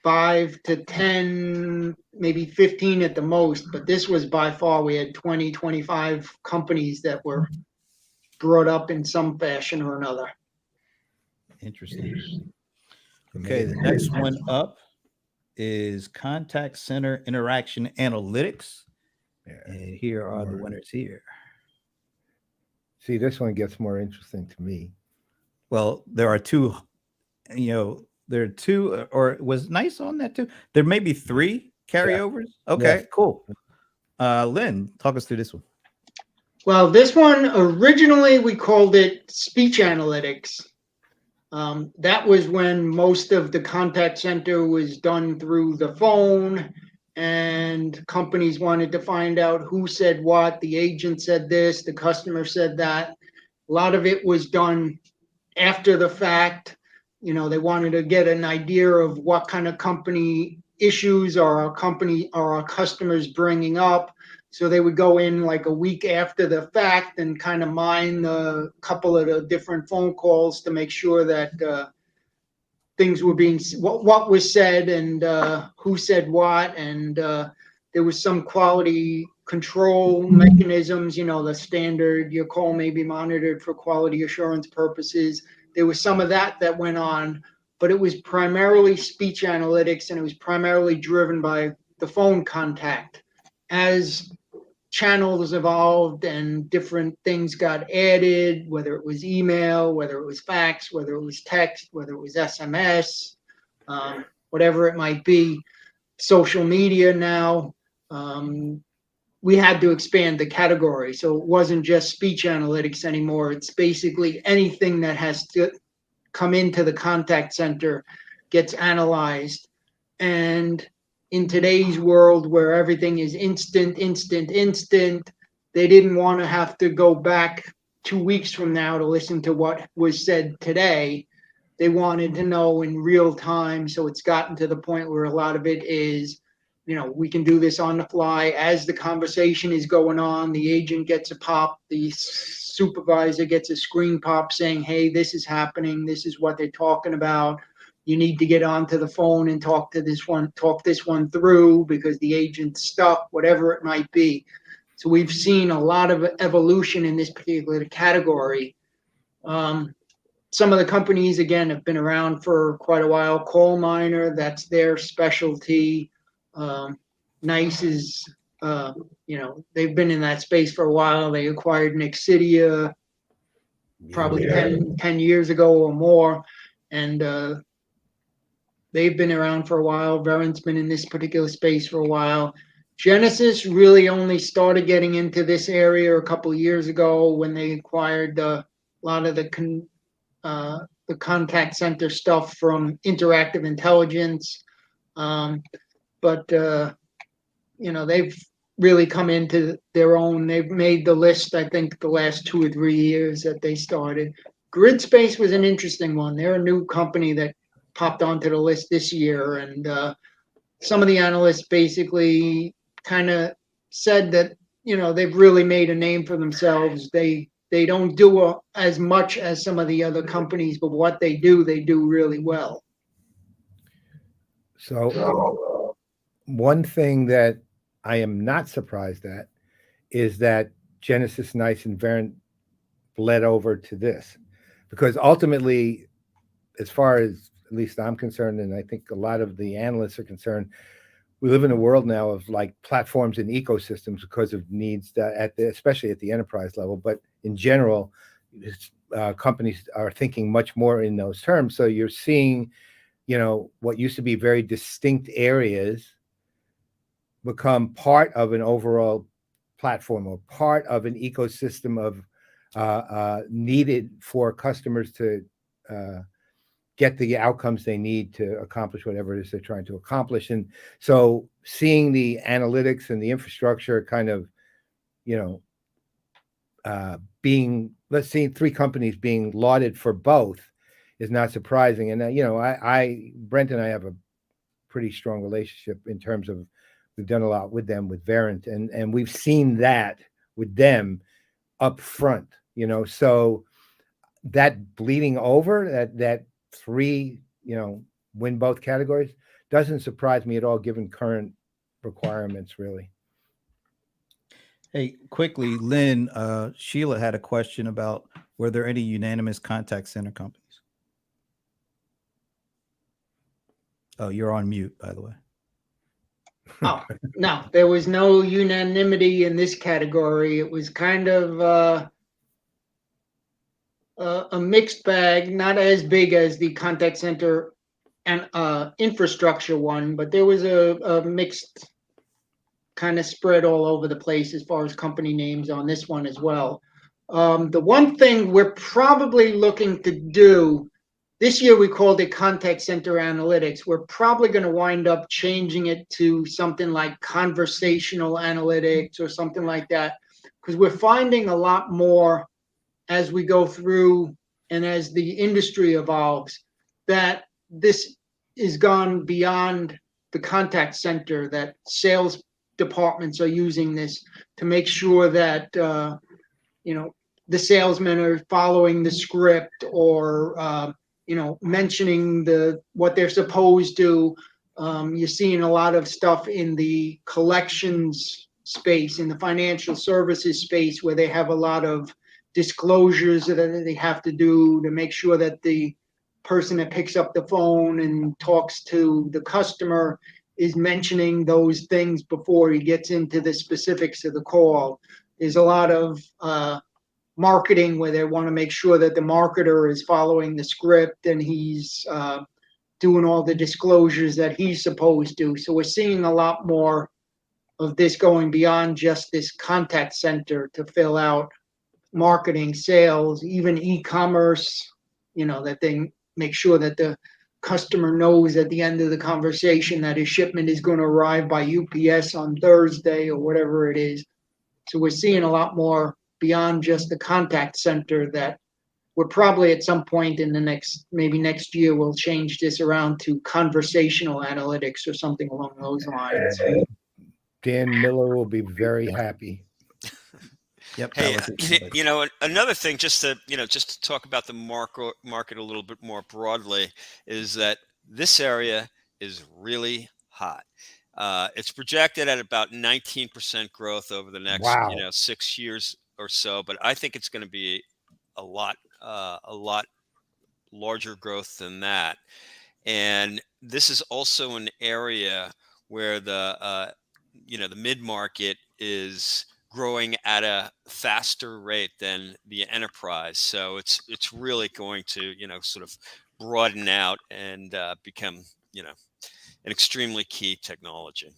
5 to 10, maybe 15 at the most, but this was by far, we had 20, 25 companies that were brought up in some fashion or another. Interesting. Okay. The next one up is Contact Center Interaction Analytics. Yeah. And here are the winners here. See, this one gets more interesting to me. Well, there are two, there are two, or it was nice on that too. There may be three carryovers. Okay, Yeah. cool. Len, talk us through this one. Well, this one, originally we called it speech analytics. That was when most of the contact center was done through the phone, and companies wanted to find out who said what, the agent said this, the customer said that. A lot of it was done after the fact. They wanted to get an idea of what kind of company issues are our customers bringing up. So they would go in like a week after the fact and kind of mine a couple of the different phone calls to make sure that things were being, what was said and who said what. And there was some quality control mechanisms, the standard, your call may be monitored for quality assurance purposes. There was some of that went on, but it was primarily speech analytics, and it was primarily driven by the phone contact. As channels evolved and different things got added, whether it was email, whether it was fax, whether it was text, whether it was SMS, whatever it might be, social media now, we had to expand the category. So it wasn't just speech analytics anymore. It's basically anything that has to come into the contact center gets analyzed. And in today's world where everything is instant, they didn't want to have to go back 2 weeks from now to listen to what was said today. They wanted to know in real time. So it's gotten to the point where a lot of it is, we can do this on the fly. As the conversation is going on, the agent gets a pop, the supervisor gets a screen pop saying, hey, this is happening. This is what they're talking about. You need to get onto the phone and talk this one through because the agent's stuck, whatever it might be. So we've seen a lot of evolution in this particular category. Some of the companies, again, have been around for quite a while. Coal Miner, that's their specialty. Nice is, they've been in that space for a while. They acquired Nexidia probably 10 years ago or more. And they've been around for a while. Verint's been in this particular space for a while. Genesis really only started getting into this area a couple of years ago when they acquired a lot of the contact center stuff from Interactive Intelligence. But they've really come into their own. They've made the list, I think, the last 2 or 3 years that they started. GridSpace was an interesting one. They're a new company that popped onto the list this year. And some of the analysts basically kind of said that, they've really made a name for themselves. They don't do as much as some of the other companies, but what they do really well. So one thing that I am not surprised at is that Genesis, Nice, and Verint bled over to this, because ultimately, as far as at least I'm concerned, and I think a lot of the analysts are concerned, we live in a world now of like platforms and ecosystems because of needs that especially at the enterprise level, but in general, companies are thinking much more in those terms. So you're seeing, what used to be very distinct areas become part of an overall platform or part of an ecosystem of needed for customers to get the outcomes they need to accomplish whatever it is they're trying to accomplish. And so seeing the analytics and the infrastructure kind of, let's see, three companies being lauded for both is not surprising. And, Brent and I have a pretty strong relationship in terms of, we've done a lot with them, with Verint, and we've seen that with them up front, so that bleeding over, that three, win both categories doesn't surprise me at all, given current requirements, really. Hey, quickly, Lynn, Sheila had a question about, were there any unanimous contact center companies? Oh, you're on mute, by the way. Oh, no, there was no unanimity in this category. It was kind of a mixed bag, not as big as the contact center and infrastructure one, but there was a mixed kind of spread all over the place as far as company names on this one as well. The one thing we're probably looking to do this year, we called it contact center analytics. We're probably going to wind up changing it to something like conversational analytics or something like that, because we're finding a lot more as we go through and as the industry evolves, that this is gone beyond the contact center, that sales departments are using this to make sure that, the salesmen are following the script or, mentioning what they're supposed to. You're seeing a lot of stuff in the collections space, in the financial services space, where they have a lot of disclosures that they have to do to make sure that the person that picks up the phone and talks to the customer is mentioning those things before he gets into the specifics of the call. There's a lot of marketing where they want to make sure that the marketer is following the script and he's doing all the disclosures that he's supposed to. So we're seeing a lot more of this going beyond just this contact center to fill out marketing, sales, even e-commerce, that they make sure that the customer knows at the end of the conversation that his shipment is going to arrive by UPS on Thursday or whatever it is. So we're seeing a lot more beyond just the contact center, that we're probably at some point in the next year, we'll change this around to conversational analytics or something along those lines. Dan Miller will be very happy. Yep. Hey, another thing, just to talk about the market a little bit more broadly, is that this area is really hot. It's projected at about 19% growth over the next, Wow. 6 years or so, but I think it's going to be a lot larger growth than that. And this is also an area where the mid-market is growing at a faster rate than the enterprise. So it's really going to, sort of broaden out and become, an extremely key technology.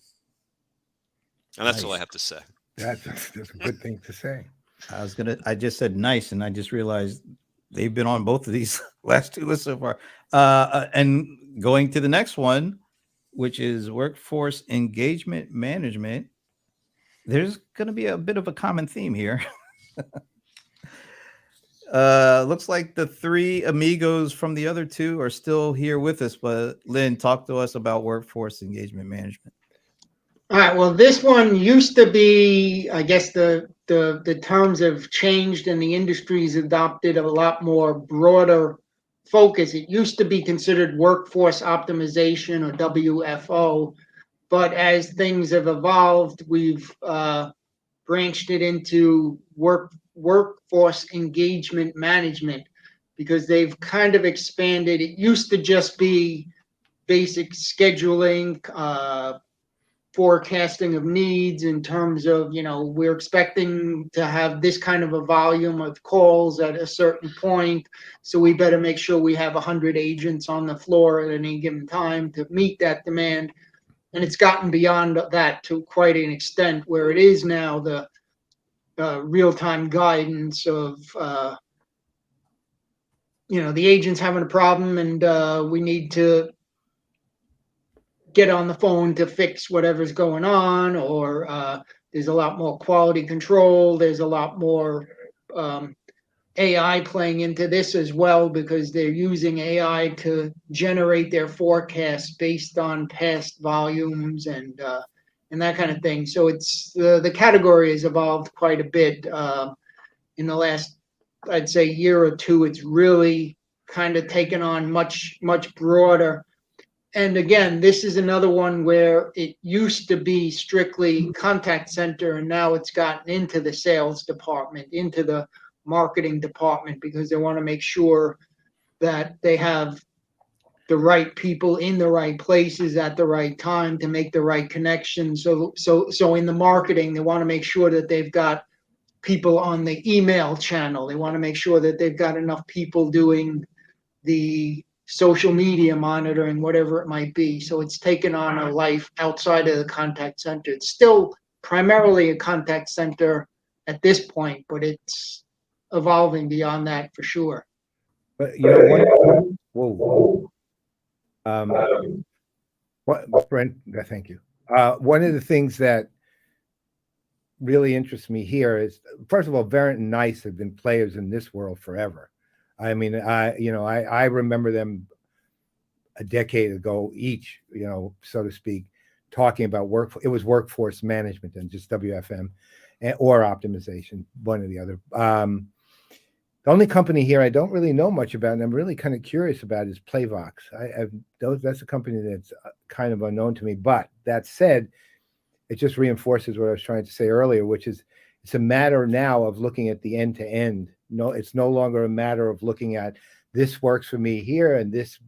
And that's all I have to say. That's a good thing to say. I just said nice, and I just realized they've been on both of these last two lists so far. And going to the next one, which is workforce engagement management, there's going to be a bit of a common theme here. Looks like the three amigos from the other two are still here with us, but Lynn, talk to us about workforce engagement management. All right. Well, this one used to be, I guess the terms have changed and the industry's adopted a lot more broader focus. It used to be considered workforce optimization, or WFO, but as things have evolved, we've branched it into workforce engagement management, because they've kind of expanded. It used to just be basic scheduling, forecasting of needs in terms of, we're expecting to have this kind of a volume of calls at a certain point, so we better make sure we have 100 agents on the floor at any given time to meet that demand. And it's gotten beyond that to quite an extent, where it is now the real-time guidance of, the agent's having a problem, and we need to get on the phone to fix whatever's going on, or there's a lot more quality control. There's a lot more AI playing into this as well, because they're using AI to generate their forecasts based on past volumes and that kind of thing. So it's the category has evolved quite a bit in the last, I'd say, year or two. It's really kind of taken on much broader. And again, this is another one where it used to be strictly contact center, and now it's gotten into the sales department, into the marketing department, because they want to make sure that they have the right people in the right places at the right time to make the right connections. So in the marketing, they want to make sure that they've got people on the email channel. They want to make sure that they've got enough people doing the social media monitoring, whatever it might be. So it's taken on a life outside of the contact center. It's still primarily a contact center at this point, but it's evolving beyond that for sure. But Brent, thank you. One of the things that really interests me here is, first of all, Verint and NICE have been players in this world forever. I mean, I remember them a decade ago each, so to speak, talking about it was workforce management and just WFM or optimization, one or the other. The only company here I don't really know much about, and I'm really kind of curious about, is Playvox. That's a company that's kind of unknown to me. But that said, it just reinforces what I was trying to say earlier, which is it's a matter now of looking at the end to end. No, it's no longer a matter of looking at this works for me here and this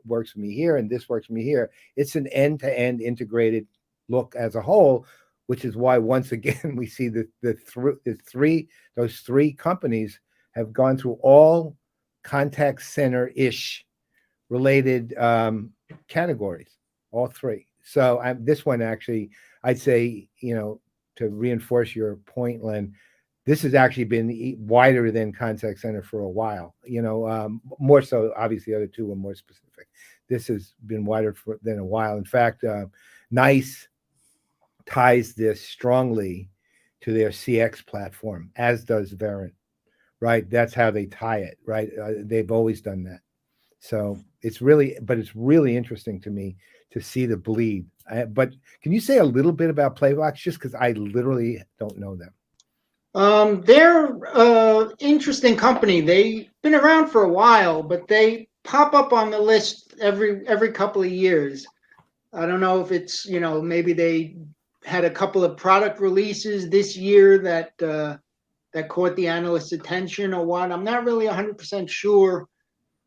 works for me here and this works for me here. It's an end to end integrated look as a whole, which is why once again we see those three companies have gone through all contact center-ish related categories, all three. So this one actually, I'd say, to reinforce your point, Len, this has actually been wider than contact center for a while. More so, obviously, the other two were more specific. This has been wider than a while. In fact, NICE ties this strongly to their CX platform, as does Verint. Right, that's how they tie it. Right, they've always done that. So it's really interesting to me to see the bleed. But can you say a little bit about Playvox, just because I literally don't know them? They're an interesting company. They've been around for a while, but they pop up on the list every couple of years. I don't know if it's, maybe they had a couple of product releases this year that caught the analyst's attention or what. I'm not really 100% sure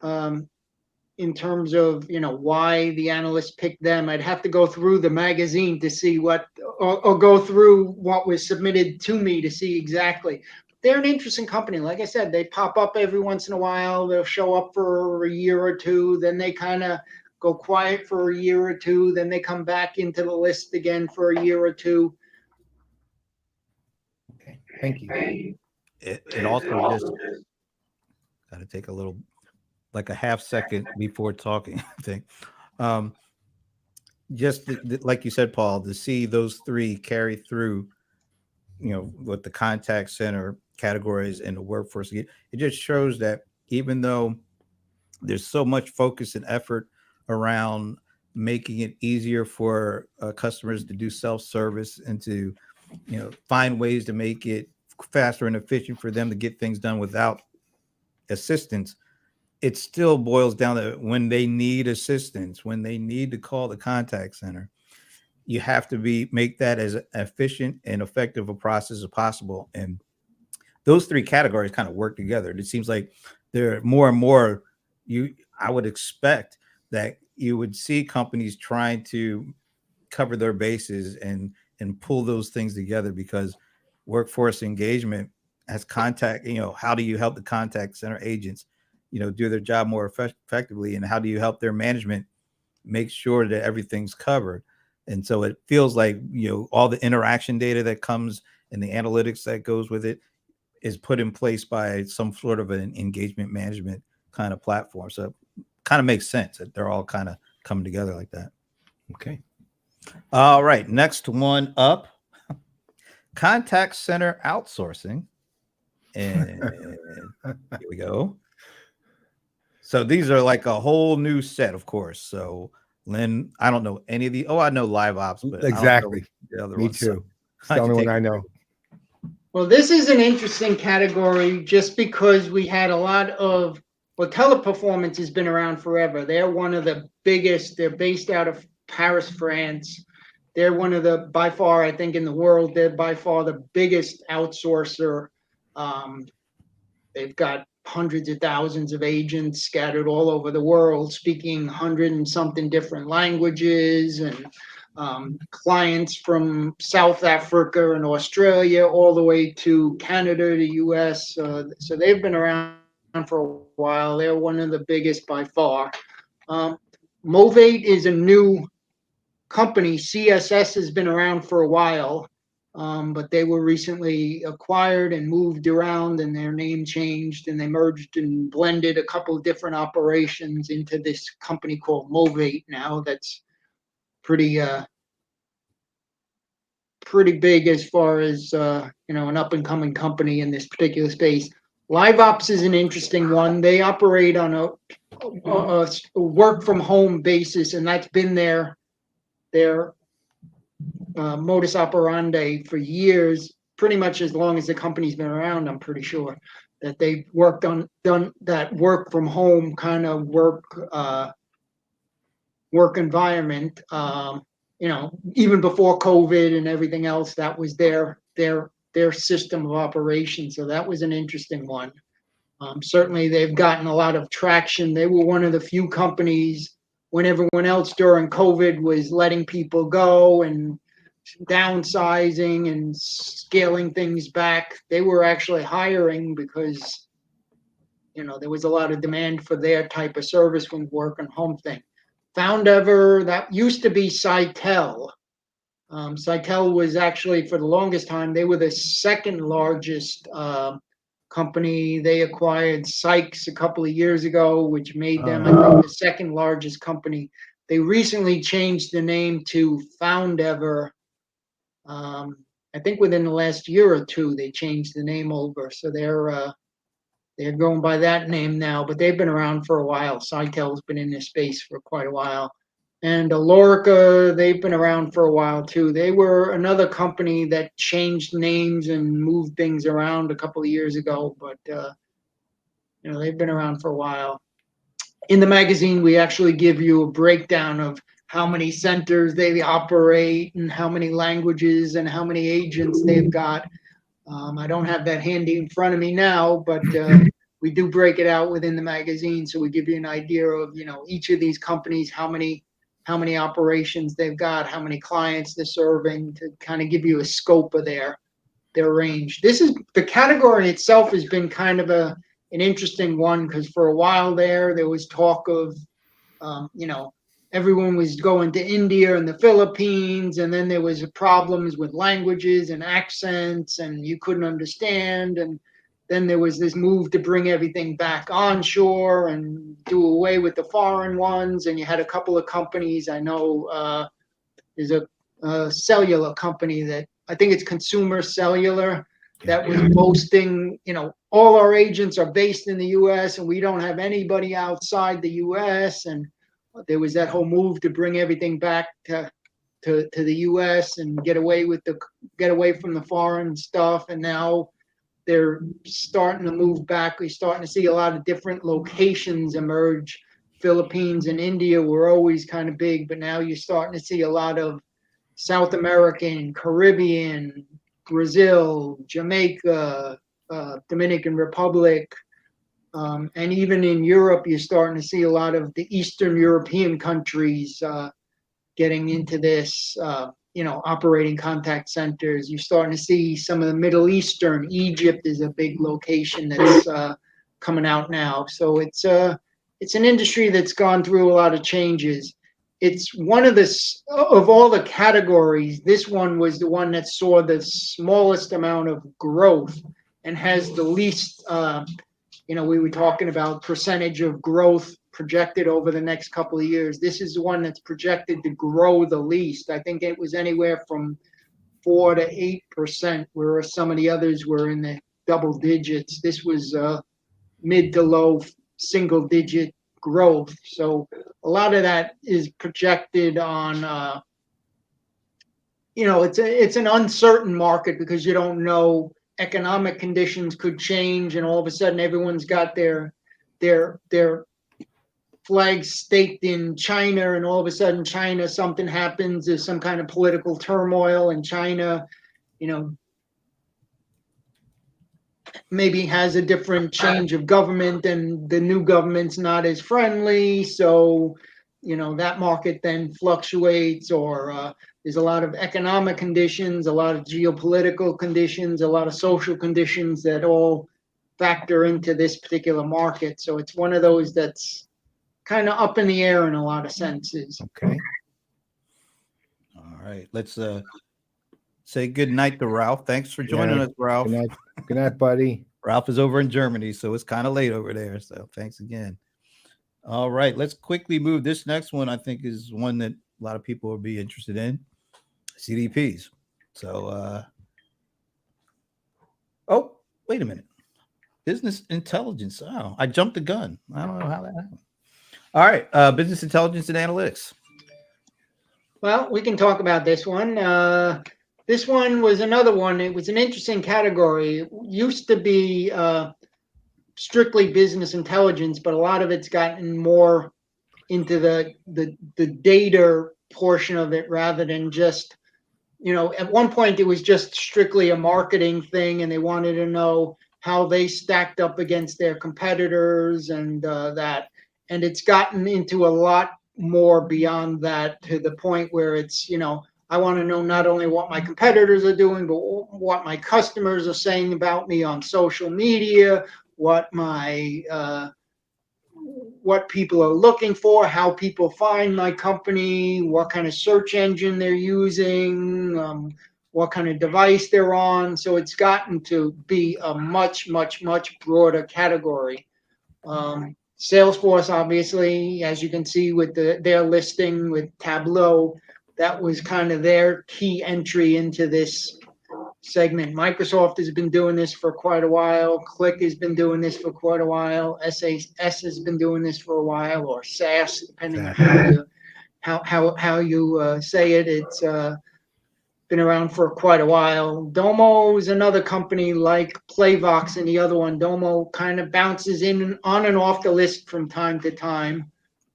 in terms of, why the analyst picked them. I'd have to go through the magazine to see or go through what was submitted to me to see exactly. They're an interesting company. Like I said, they pop up every once in a while. They'll show up for a year or two. Then they kind of go quiet for a year or two. Then they come back into the list again for a year or two. Okay, thank you. It also just got to take like a half second before talking, I think. Just like you said, Paul, to see those three carry through, with the contact center categories and the workforce, it just shows that even though there's so much focus and effort around making it easier for customers to do self-service and to, find ways to make it faster and efficient for them to get things done without assistance, it still boils down to when they need assistance, when they need to call the contact center, you have to make that as efficient and effective a process as possible. And those three categories kind of work together. It seems like there more and more I would expect that you would see companies trying to cover their bases and pull those things together, because workforce engagement has contact, how do you help the contact center agents, do their job more effectively, and how do you help their management make sure that everything's covered? And so it feels like, all the interaction data that comes and the analytics that goes with it is put in place by some sort of an engagement management kind of platform. So it kind of makes sense that they're all kind of coming together like that. Okay. All right. Next one up, contact center outsourcing. And here we go. So these are like a whole new set, of course. So Len, I don't know any of the, I know Live Ops, but exactly. The other Me ones. too. So It's the only one I know. Well, this is an interesting category just because we had a lot of, Teleperformance has been around forever. They're one of the biggest. They're based out of Paris, France. They're one of the, by far, I think in the world, they're by far the biggest outsourcer. They've got hundreds of thousands of agents scattered all over the world, speaking 100 and something different languages, and clients from South Africa and Australia all the way to Canada, the US. So they've been around for a while. They're one of the biggest by far. Movate is a new company. CSS has been around for a while, but they were recently acquired and moved around, and their name changed, and they merged and blended a couple of different operations into this company called Movate now. That's pretty big as far as an up and coming company in this particular space. Live Ops is an interesting one. They operate on a work from home basis, and that's been their modus operandi for years, pretty much as long as the company's been around. I'm pretty sure that they've done that work from home kind of work environment. Even before COVID and everything else, that was their system of operation. So that was an interesting one. Certainly, they've gotten a lot of traction. They were one of the few companies when everyone else during COVID was letting people go and downsizing and scaling things back. They were actually hiring because, there was a lot of demand for their type of service when work and home thing. Foundever, that used to be Sitel. Sitel was actually, for the longest time, they were the second largest company. They acquired Sykes a couple of years ago, which made them, I think, the second largest company. They recently changed the name to Foundever. I think within the last year or two, they changed the name over. So they're going by that name now, but they've been around for a while. Sitel's been in this space for quite a while. And Alorica, they've been around for a while too. They were another company that changed names and moved things around a couple of years ago, but they've been around for a while. In the magazine, we actually give you a breakdown of how many centers they operate and how many languages and how many agents they've got. I don't have that handy in front of me now, but we do break it out within the magazine. So we give you an idea of, each of these companies, how many operations they've got, how many clients they're serving, to kind of give you a scope of their range. The category itself has been kind of an interesting one, because for a while there was talk of, everyone was going to India and the Philippines, and then there was problems with languages and accents, and you couldn't understand. And then there was this move to bring everything back onshore and do away with the foreign ones. And you had a couple of companies. I know there's a cellular company that I think it's Consumer Cellular that was boasting, all our agents are based in the U.S. and we don't have anybody outside the U.S. And there was that whole move to bring everything back to the U.S. and get away from the foreign stuff. And now they're starting to move back. We're starting to see a lot of different locations emerge. Philippines and India were always kind of big, but now you're starting to see a lot of South American, Caribbean, Brazil, Jamaica, Dominican Republic, and even in Europe, you're starting to see a lot of the Eastern European countries getting into this, operating contact centers. You're starting to see some of the Middle Eastern. Egypt is a big location that's coming out now. So it's an industry that's gone through a lot of changes. It's one of all the categories, this one was the one that saw the smallest amount of growth and has the least, we were talking about percentage of growth projected over the next couple of years. This is the one that's projected to grow the least. I think it was anywhere from 4 to 8%, whereas some of the others were in the double digits. This was mid to low single digit growth. So a lot of that is projected on, it's an uncertain market because you don't know, economic conditions could change and all of a sudden everyone's got their flags staked in China, and all of a sudden China, something happens, there's some kind of political turmoil in China, maybe has a different change of government and the new government's not as friendly. So, that market then fluctuates, or there's a lot of economic conditions, a lot of geopolitical conditions, a lot of social conditions that all factor into this particular market. So it's one of those that's kind of up in the air in a lot of senses. Okay. All right. Let's say good night to Ralph. Thanks for joining us, Ralph. Good night. Good night, buddy. Ralph is over in Germany, so it's kind of late over there. So thanks again. All right. Let's quickly move. This next one, I think, is one that a lot of people will be interested in. CDPs. So, oh, wait a minute. Business intelligence. Oh, I jumped the gun. I don't know how that happened. All right. Business intelligence and analytics. Well, we can talk about this one. This one was another one. It was an interesting category. It used to be strictly business intelligence, but a lot of it's gotten more into the data portion of it rather than just, at one point it was just strictly a marketing thing and they wanted to know how they stacked up against their competitors and that. And it's gotten into a lot more beyond that, to the point where it's, I want to know not only what my competitors are doing, but what my customers are saying about me on social media, what people are looking for, how people find my company, what kind of search engine they're using, what kind of device they're on. So it's gotten to be a much, much, much broader category. Salesforce, obviously, as you can see with their listing with Tableau, that was kind of their key entry into this segment. Microsoft has been doing this for quite a while. Click has been doing this for quite a while. SAS has been doing this for a while, or SAS, depending on how you say it. It's been around for quite a while. Domo is another company like Playvox and the other one. Domo kind of bounces on and off the list from time to time.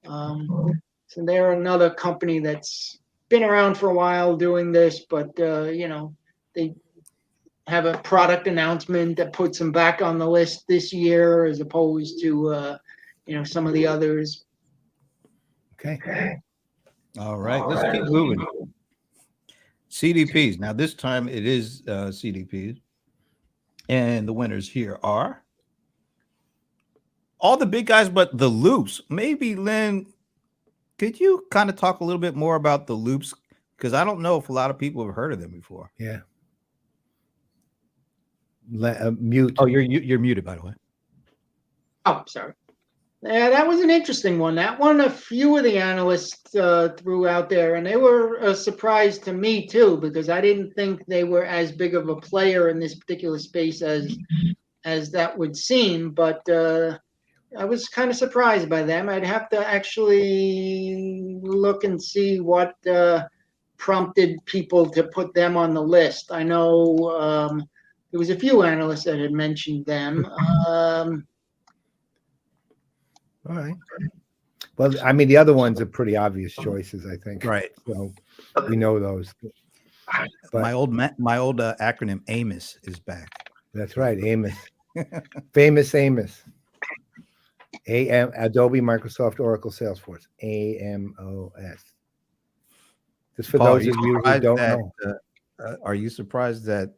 So they're another company that's been around for a while doing this, but they have a product announcement that puts them back on the list this year, as opposed to some of the others. Okay. All right. Let's keep moving. CDPs. Now, this time it is CDPs. And the winners here are all the big guys, but the loops. Maybe, Len, could you kind of talk a little bit more about the loops? Because I don't know if a lot of people have heard of them before. Yeah. Mute. Oh, you're muted, by the way. Oh, sorry. Yeah, that was an interesting one. That one, a few of the analysts threw out there, and they were a surprise to me too, because I didn't think they were as big of a player in this particular space as that would seem. But I was kind of surprised by them. I'd have to actually look and see what prompted people to put them on the list. I know there was a few analysts that had mentioned them. All right. Well, I mean, the other ones are pretty obvious choices, I think. Right. So, We know those. But my old acronym AMOS is back. that's right, Amos. Famous Amos. Adobe, Microsoft, Oracle, Salesforce. AMOS. Just for Paul, those of you who don't know. Are you surprised that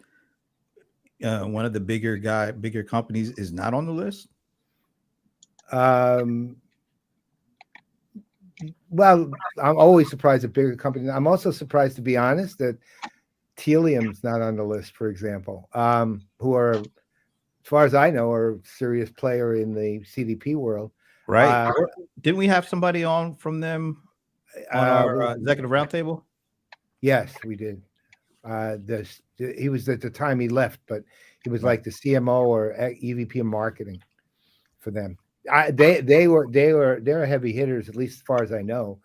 one of the bigger companies is not on the list? Well, I'm always surprised at bigger companies. I'm also surprised, to be honest, that Telium's not on the list, for example, who are, as far as I know, are a serious player in the CDP world. Right. Didn't we have somebody on from them on our executive roundtable? Yes, we did. He was at the time he left, but he was like the CMO or EVP of marketing for them. They're heavy hitters, at least as far as I know,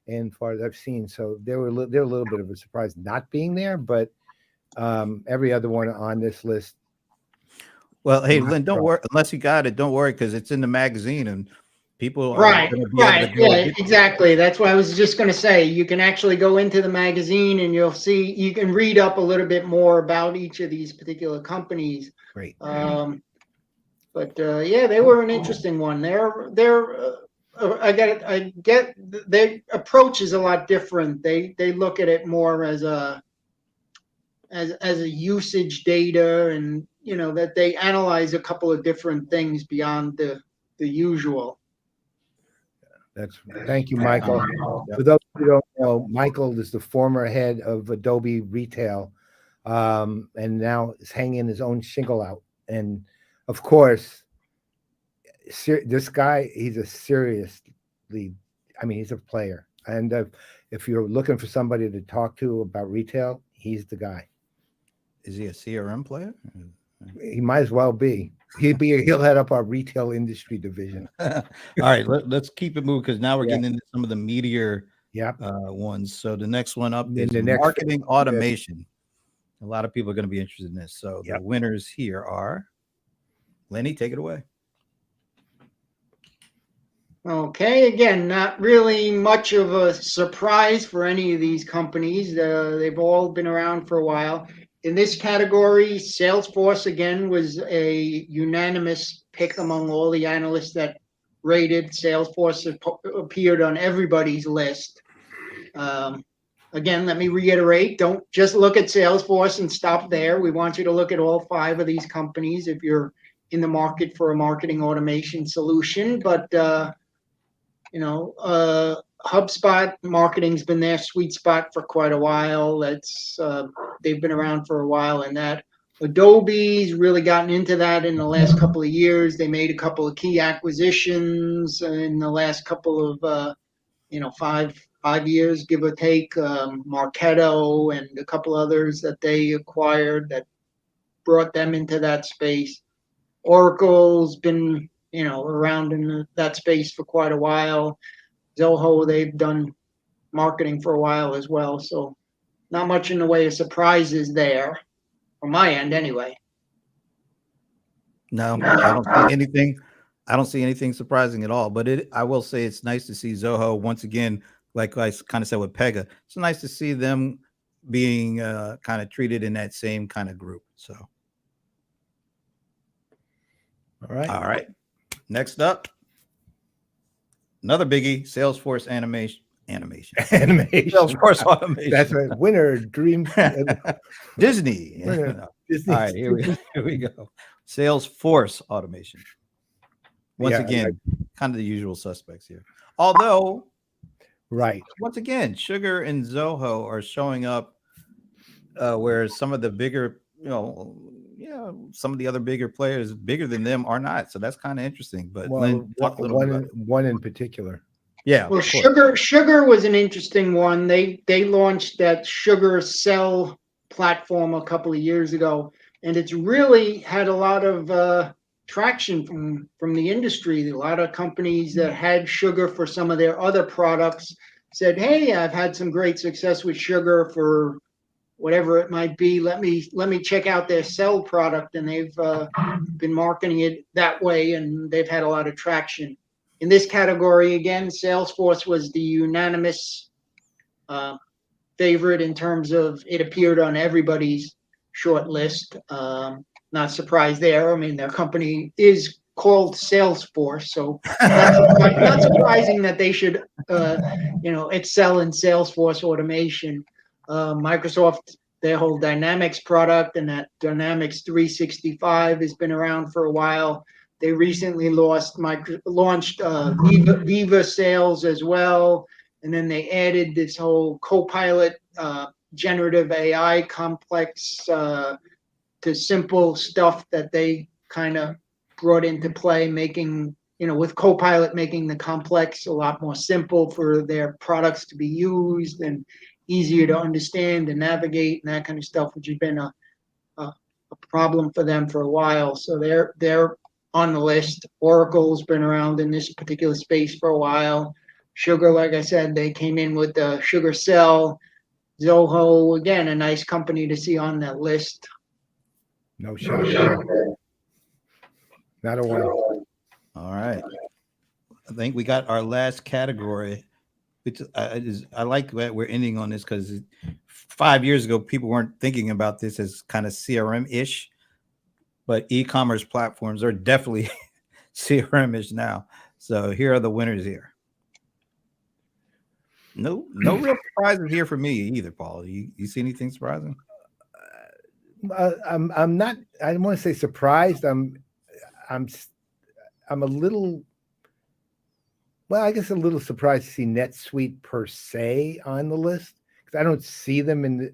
and as far as I've seen. So they're a little bit of a surprise not being there, but every other one on this list. Well, hey, Len, don't worry unless you got it. Don't worry, because it's in the magazine and people are Right, going to be able to go. yeah, exactly. That's what I was just going to say. You can actually go into the magazine and you can read up a little bit more about each of these particular companies. Great. But yeah, they were an interesting one. I get their approach is a lot different. They look at it more as a usage data, and that they analyze a couple of different things beyond the usual. Thank you, Michael. For those who don't know, Michael is the former head of Adobe Retail, and now is hanging his own shingle out. And of course, this guy, he's he's a player. And if you're looking for somebody to talk to about retail, he's the guy. Is he a CRM player? He might as well be. He'll head up our retail industry division. All right, let's keep it moving, because now we're getting into some of the meatier ones. So the next one up is marketing automation. A lot of people are going to be interested in this. So the winners here are, Lenny, take it away. Okay, again, not really much of a surprise for any of these companies. They've all been around for a while. In this category, Salesforce, again, was a unanimous pick among all the analysts that rated. Salesforce appeared on everybody's list. Again, let me reiterate, don't just look at Salesforce and stop there. We want you to look at all 5 of these companies if you're in the market for a marketing automation solution. But HubSpot marketing's been their sweet spot for quite a while. They've been around for a while, and that Adobe's really gotten into that in the last couple of years. They made a couple of key acquisitions in the last couple of 5 years, give or take. Marketo and a couple others that they acquired that brought them into that space. Oracle's been around in that space for quite a while. Zoho, they've done marketing for a while as well. So not much in the way of surprises there, from my end anyway. No, I don't see anything. I don't see anything surprising at all. But I will say it's nice to see Zoho once again, like I kind of said with Pega. It's nice to see them being kind of treated in that same kind of group. So, all right. Next up, another biggie, Salesforce animation. Salesforce automation. That's right. Winner, dream. Disney. Disney. All right, here we go. Salesforce automation. Once again, kind of the usual suspects here. Although, once again, Sugar and Zoho are showing up, whereas some of the bigger, some of the other bigger players, bigger than them, are not. So that's kind of interesting. But one in particular. Yeah. Well, Sugar was an interesting one. They launched that Sugar Cell platform a couple of years ago, and it's really had a lot of traction from the industry. A lot of companies that had Sugar for some of their other products said, "Hey, I've had some great success with Sugar for whatever it might be. Let me check out their Cell product," and they've been marketing it that way, and they've had a lot of traction. In this category, again, Salesforce was the unanimous favorite in terms of it appeared on everybody's short list. Not surprised there. I mean, their company is called Salesforce, so not surprising that they should, excel in Salesforce automation. Microsoft, their whole Dynamics product and that Dynamics 365 has been around for a while. They recently launched Viva Sales as well, and then they added this whole Copilot generative AI complex to simple stuff that they kind of brought into play, making, with Copilot, making the complex a lot more simple for their products to be used and easier to understand and navigate and that kind of stuff, which has been a problem for them for a while. So they're on the list. Oracle's been around in this particular space for a while. Sugar, like I said, they came in with the Sugar Cell. Zoho, again, a nice company to see on that list. No shot. Not a one. All right. I think we got our last category, which I like that we're ending on this because 5 years ago, people weren't thinking about this as kind of CRM-ish, but e-commerce platforms are definitely CRM-ish now. So here are the winners here. No real surprises here for me either, Paul. You see anything surprising? I'm not. I don't want to say surprised. I'm a little. Well, I guess a little surprised to see NetSuite per se on the list because I don't see them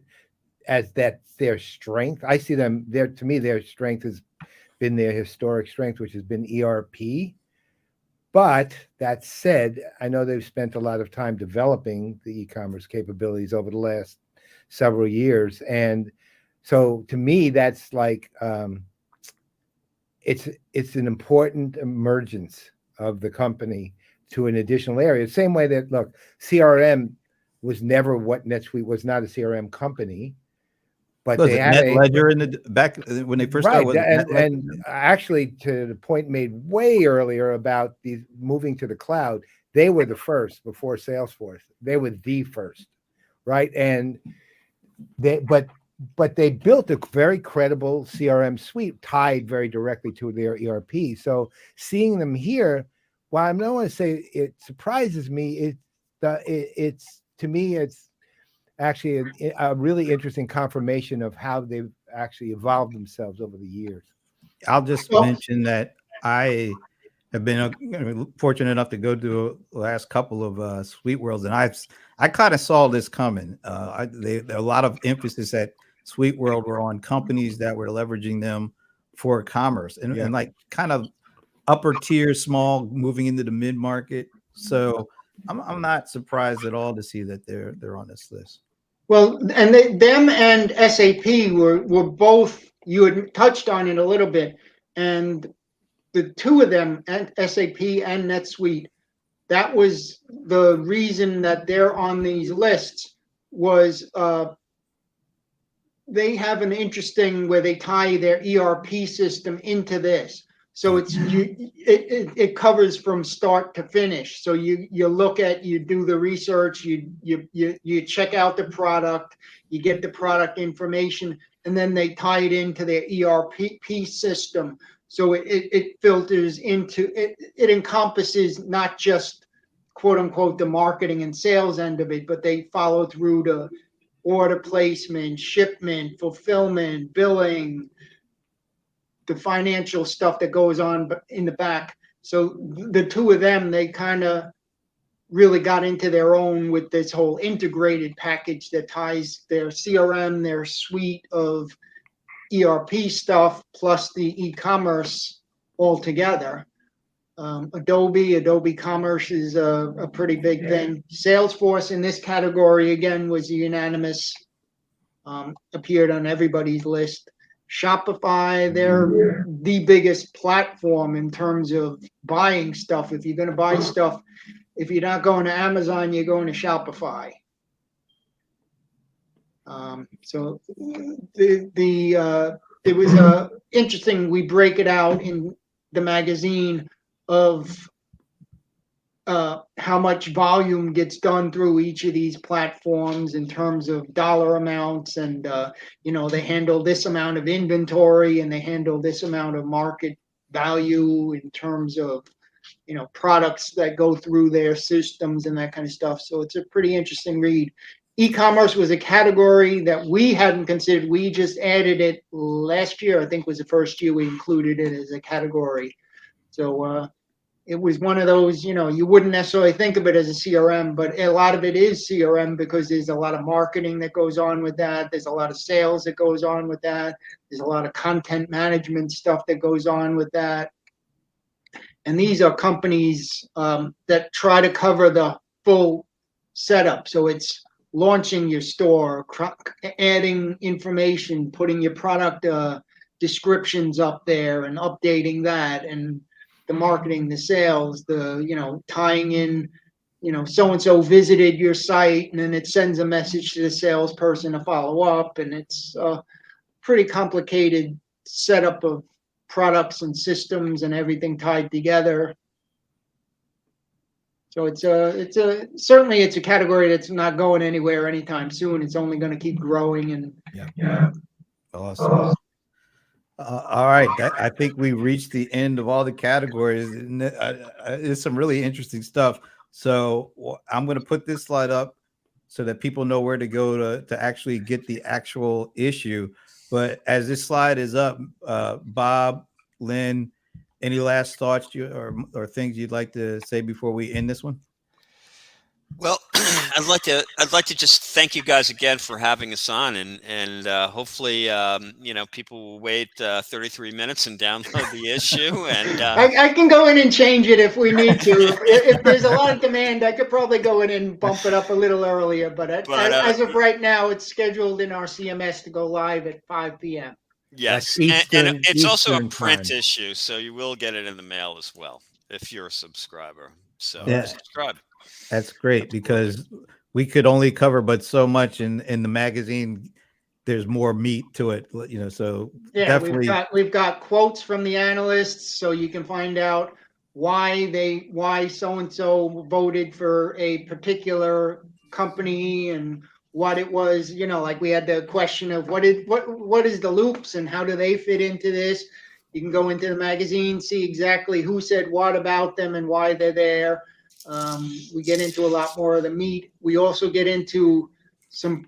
as their strength. I see them there. To me, their strength has been their historic strength, which has been ERP. But that said, I know they've spent a lot of time developing the e-commerce capabilities over the last several years, and so to me, that's like it's an important emergence of the company to an additional area. Same way that, look, CRM was never what NetSuite was, not a CRM company, but Was they it had NetLedger in the back when they first started? Right, and actually to the point made way earlier about these moving to the cloud, they were the first before Salesforce. They were the first, right? And but they built a very credible CRM suite tied very directly to their ERP. So seeing them here, while I don't want to say it surprises me, it's to me it's actually a really interesting confirmation of how they've actually evolved themselves over the years. I'll just mention that I have been fortunate enough to go to the last couple of Suite Worlds, and I kind of saw this coming. There a lot of emphasis at Suite World were on companies that were leveraging them for commerce and like kind of upper tier, small, moving into the mid market. So I'm not surprised at all to see that they're on this list. Well, and them and SAP were both, you had touched on it a little bit, and the two of them, and SAP and NetSuite, that was the reason that they're on these lists was they have an interesting where they tie their ERP system into this. So it covers from start to finish. So you look at, you do the research, you check out the product, you get the product information, and then they tie it into their ERP system. So it filters into it encompasses not just quote unquote the marketing and sales end of it, but they follow through to order placement, shipment, fulfillment, billing, the financial stuff that goes on in the back. So the two of them, they kind of really got into their own with this whole integrated package that ties their CRM, their suite of ERP stuff, plus the e-commerce all together. Adobe Commerce is a pretty big thing. Salesforce in this category, again, was unanimous, appeared on everybody's list. Shopify, they're the biggest platform in terms of buying stuff. If you're going to buy stuff, if you're not going to Amazon, you're going to Shopify. So it was interesting. We break it out in the magazine of how much volume gets done through each of these platforms in terms of dollar amounts, and they handle this amount of inventory and they handle this amount of market value in terms of products that go through their systems and that kind of stuff. So it's a pretty interesting read. E-commerce was a category that we hadn't considered. We just added it last year. I think was the first year we included it as a category. So it was one of those, you wouldn't necessarily think of it as a CRM, but a lot of it is CRM because there's a lot of marketing that goes on with that. There's a lot of sales that goes on with that. There's a lot of content management stuff that goes on with that. And these are companies that try to cover the full setup. So it's launching your store, adding information, putting your product descriptions up there and updating that, and the marketing, the sales, the tying in, so-and-so visited your site, and then it sends a message to the salesperson to follow up, and it's a pretty complicated setup of products and systems and everything tied together. So it's certainly it's a category that's not going anywhere anytime soon. It's only going to keep growing. And Awesome. All right, I think we reached the end of all the categories. It's some really interesting stuff. So I'm going to put this slide up so that people know where to go to actually get the actual issue. But as this slide is up, Bob, Len, any last thoughts or things you'd like to say before we end this one? Well, I'd like to just thank you guys again for having us on, and hopefully people will wait 33 minutes and download the issue. And I can go in and change it if we need to. If there's a lot of demand, I could probably go in and bump it up a little earlier. But as of right now, it's scheduled in our CMS to go live at 5 p.m. Yes, Eastern, and it's also a Eastern print time. issue, so you will get it in the mail as well if you're a subscriber. So Yeah. subscribe. That's great because we could only cover but so much in the magazine. There's more meat to it, so Yeah, definitely. we've got quotes from the analysts, so you can find out why so-and-so voted for a particular company and what it was, like we had the question of what is the loops and how do they fit into this. You can go into the magazine, see exactly who said what about them and why they're there. We get into a lot more of the meat. We also get into some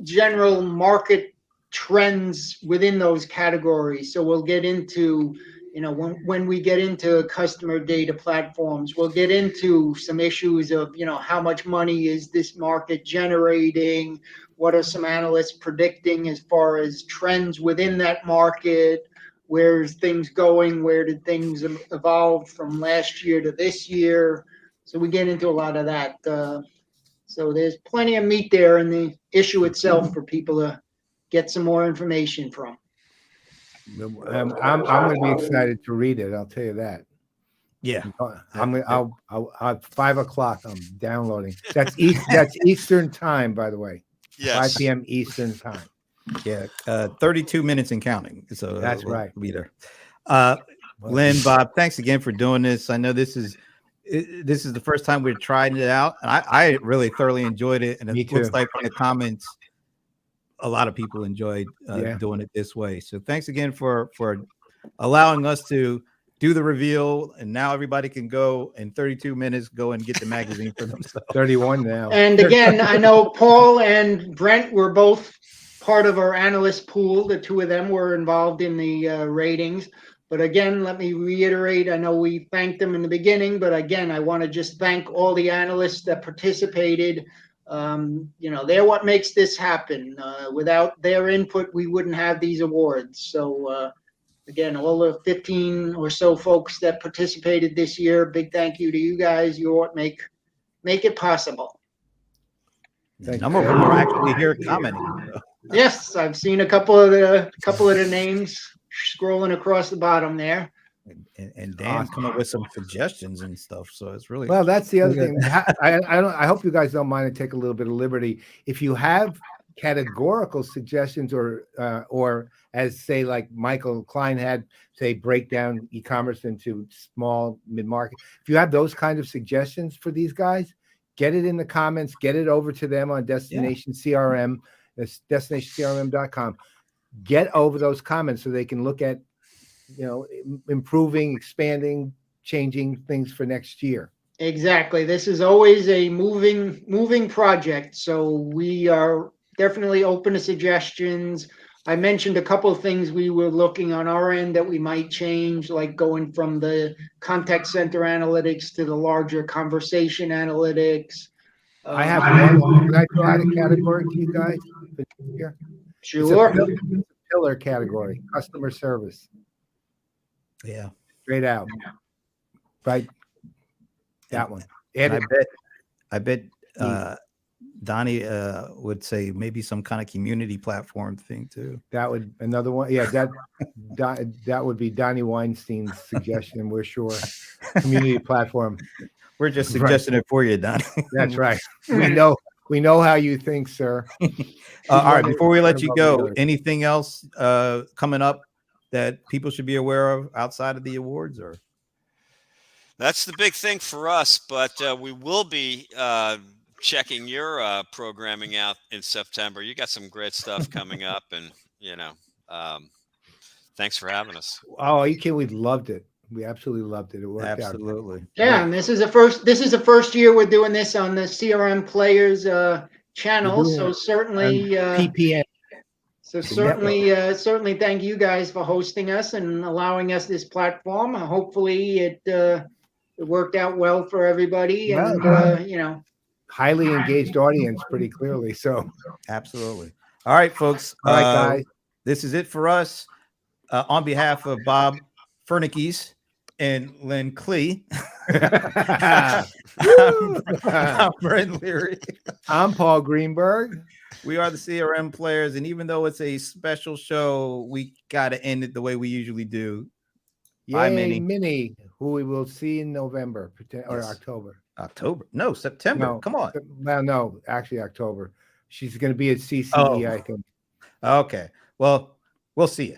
general market trends within those categories. So we'll get into, when we get into customer data platforms, we'll get into some issues of, how much money is this market generating? What are some analysts predicting as far as trends within that market? Where's things going? Where did things evolve from last year to this year? So we get into a lot of that. So there's plenty of meat there in the issue itself for people to get some more information from. I'm going to be excited to read it. I'll tell you that. Yeah. I'll 5 o'clock. I'm downloading. That's Eastern time, by the way. Yes. 5 p.m. Eastern time. Yeah. 32 minutes and counting. So That's right. Be there. Len, Bob, thanks again for doing this. I know this is the first time we've tried it out, and I really thoroughly enjoyed it. And it looks like in the comments, a lot of people enjoyed doing it this way. So thanks again for allowing us to do the reveal. And now everybody can go in 32 minutes, go and get the magazine for themselves. 31 now. And again, I know Paul and Brent were both part of our analyst pool. The two of them were involved in the ratings. But again, let me reiterate, I know we thanked them in the beginning, but again, I want to just thank all the analysts that participated. They're what makes this happen. Without their input, we wouldn't have these awards. So again, all the 15 or so folks that participated this year, big thank you to you guys. You're what make it possible. Some of them are actually here commenting. So. Yes, I've seen a couple of the names scrolling across the bottom there. And Dan's come up with some suggestions and stuff. So it's really well. That's the other thing. I hope you guys don't mind to take a little bit of liberty. If you have categorical suggestions, or as say like Michael Klein had, say break down e-commerce into small mid-market. If you have those kind of suggestions for these guys, get it in the comments, get it over to them on Destination CRM, that's destinationcrm.com. Get over those comments so they can look at, improving, expanding, changing things for next year. Exactly. This is always a moving project. So we are definitely open to suggestions. I mentioned a couple of things we were looking on our end that we might change, like going from the contact center analytics to the larger conversation analytics. I have one. Can I throw out a category to you guys? Here? Sure. It's a pillar category, customer service. Yeah. Straight out. Right. That one. And Edit. I bet Donnie would say maybe some kind of community platform thing too. That would another one. Yeah, that would be Donnie Weinstein's suggestion. We're sure. Community platform. We're just suggesting it for you, Donnie. That's right. We know how you think, sir. All right. Before we let you go, anything else coming up that people should be aware of outside of the awards, or? That's the big thing for us, but we will be checking your programming out in September. You got some great stuff coming up, and thanks for having us. Oh, you kidding? We loved it. We absolutely loved it. It worked Absolutely. Yeah, and this is the first year we're doing this on the CRM Players channel. So certainly PPN. So certainly thank you guys for hosting us and allowing us this platform. Hopefully it worked out well for everybody, and highly engaged audience pretty clearly. So absolutely. All right, folks. All right, guys. This is it for us. On behalf of Bob Fernekees and Len Klie, I'm Brent Leary. I'm Paul Greenberg. We are the CRM Players, and even though it's a special show, we got to end it the way we usually do. Yay, Minnie, who we will see in November or October. October? No, September. No, come on. Well, no, actually October. She's going to be at CCE, I think. Okay. Well, we'll see you.